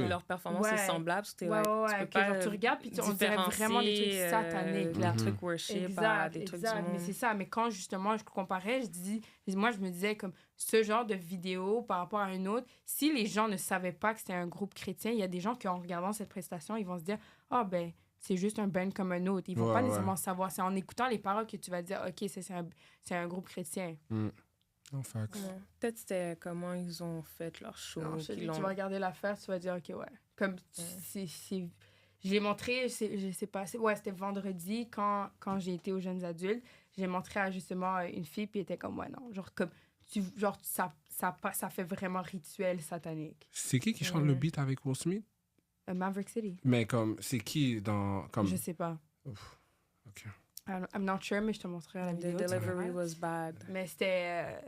Leur performance est semblable. Tu peux pas tu regardes, puis on dirait vraiment des trucs sataniques. Des trucs worship, des trucs du monde. Mais c'est ça. Mais quand, justement, je comparais, moi, je me disais, comme, ce genre de vidéo par rapport à une autre, si les gens ne savaient pas que c'était un groupe chrétien, il y a des gens qui, en regardant cette prestation, ils vont se dire, ah, ben, c'est juste un band comme un autre. Ils vont pas nécessairement savoir. C'est en écoutant les paroles que tu vas dire, OK, c'est un groupe chrétien. Peut-être c'était comment ils ont fait leur show. Non, tu vas regarder l'affaire, tu vas dire, OK, ouais. Comme, je l'ai montré, je sais pas, c'était vendredi quand j'ai été aux jeunes adultes. J'ai montré à justement une fille, puis elle était comme, ouais, non. Genre, comme, ça fait vraiment rituel satanique. C'est qui chante le beat avec Will Smith? Maverick City. Mais comme, c'est qui dans... Comme... Je sais pas. OK. I'm not sure, mais je te montrerai la vidéo. The delivery was bad. Mais c'était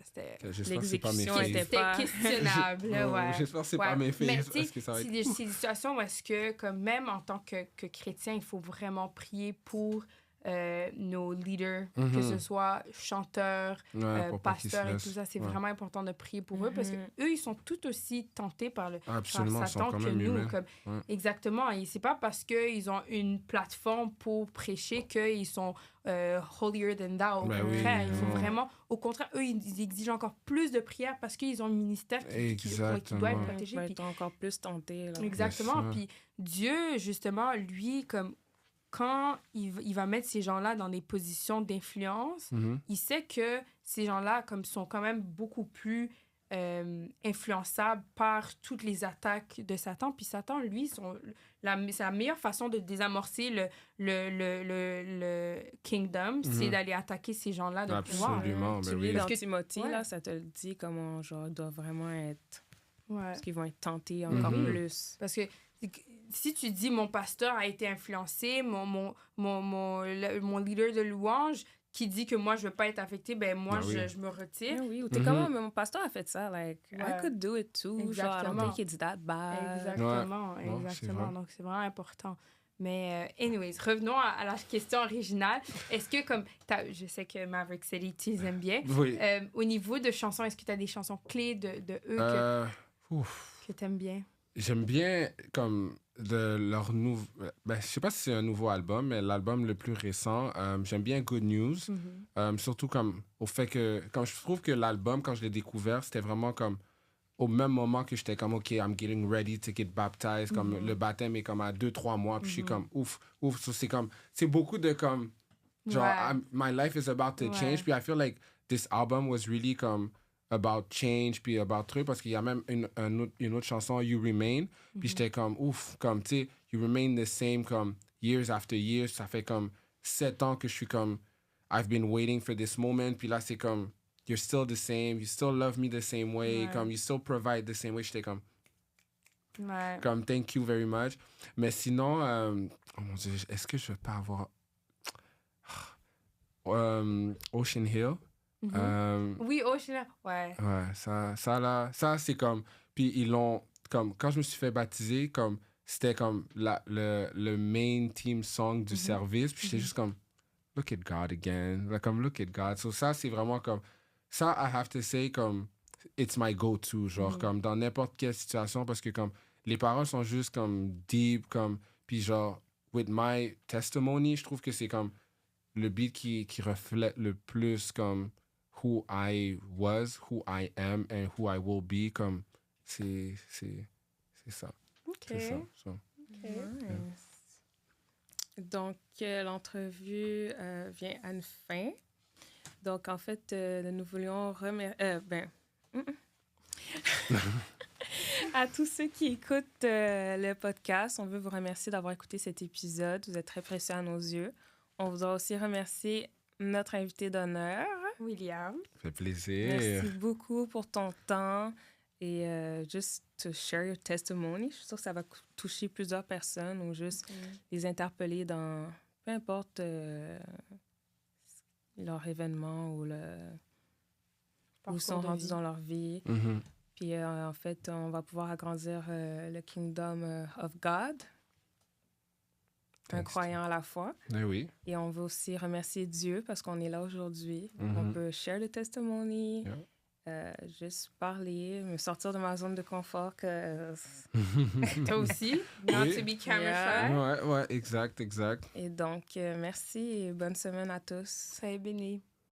l'exécution était pas... C'était questionnable, ouais. J'espère que c'est pas mes filles. Mais tu sais, c'est des situations où est-ce que, comme même en tant que chrétien, il faut vraiment prier pour nos leaders, que ce soit chanteurs, pasteurs et tout ça. C'est vraiment important de prier pour eux parce que eux, ils sont tout aussi tentés par Satan que nous. Exactement. Et c'est pas parce qu'ils ont une plateforme pour prêcher qu'ils sont holier than thou. Au contraire, il faut vraiment... Au contraire, eux, ils exigent encore plus de prières parce qu'ils ont un ministère qui doit être protégé. Ils vont être encore plus tentés. Là. Exactement. Puis Dieu, justement, lui, comme... Quand il va mettre ces gens-là dans des positions d'influence, il sait que ces gens-là sont quand même beaucoup plus influençables par toutes les attaques de Satan. Puis Satan, lui, c'est la meilleure façon de désamorcer le kingdom, c'est d'aller attaquer ces gens-là de pouvoir. Absolument. Tu lis dans Timothée, là, ça te le dit comment genre doivent vraiment être... Parce qu'ils vont être tentés encore plus. Parce que si tu dis mon pasteur a été influencé, mon leader de louange qui dit que moi je veux pas être affecté, ben moi je me retire. Ou t'es comme mon pasteur a fait ça, like I could do it too. Genre I don't think it's that bad. Exactement. Donc c'est vraiment important. Mais, anyways, revenons à la question originale. Est-ce que, comme, je sais que Maverick City, tu les aimes bien. Oui. Au niveau de chansons, est-ce que tu as des chansons clés de eux que tu aimes bien? J'aime bien, comme, de leur nouveau... Ben, je sais pas si c'est un nouveau album, mais l'album le plus récent, j'aime bien Good News. Surtout, comme, au fait que... Comme je trouve que l'album, quand je l'ai découvert, c'était vraiment comme... Au même moment que j'étais comme, OK, I'm getting ready to get baptized. Comme, le baptême est comme à 2-3 mois. Puis je suis comme, ouf. So, c'est comme... C'est beaucoup de, comme... Genre, my life is about to change. Puis I feel like this album was really, comme... about change, puis about truc, parce qu'il y a même une autre chanson, You Remain, puis j'étais comme, ouf, comme, tu sais, You Remain the same, comme, years after years, ça fait comme 7 ans que je suis comme, I've been waiting for this moment, puis là, c'est comme, you're still the same, you still love me the same way, comme, you still provide the same way, j'étais comme, comme, thank you very much. Mais sinon, oh mon Dieu, est-ce que je peux avoir Ocean Hill? Oui, Ocean. Ouais. Ouais, ça c'est comme... Puis ils l'ont... Comme, quand je me suis fait baptiser, comme, c'était comme le main team song du service. Puis j'étais juste comme, look at God again. Like, comme, look at God. So ça, c'est vraiment comme... Ça, I have to say, comme, it's my go-to. Genre, comme, dans n'importe quelle situation. Parce que, comme, les paroles sont juste, comme, deep, comme... Puis genre, with my testimony, je trouve que c'est comme le beat qui reflète le plus, comme... who I was, who I am, and who I will be, comme, c'est ça. OK. C'est ça. So, nice. Yeah. Donc, l'entrevue vient à une fin. Donc, en fait, nous voulions remercier... à tous ceux qui écoutent le podcast, on veut vous remercier d'avoir écouté cet épisode. Vous êtes très précieux à nos yeux. On voudrait aussi remercier notre invité d'honneur, William. Ça fait plaisir. Merci beaucoup pour ton temps et juste to share your testimony. Je suis sûre que ça va toucher plusieurs personnes ou juste les interpeller dans peu importe leur événement ou où ils sont rendus dans leur vie. Puis en fait, on va pouvoir agrandir le Kingdom of God. Un croyant à la fois. Oui. Et on veut aussi remercier Dieu parce qu'on est là aujourd'hui. On peut share le testimony, juste parler, me sortir de ma zone de confort. Que... Toi aussi, not to be camera shy. Ouais, exact. Et donc, merci et bonne semaine à tous. Soyez bénis.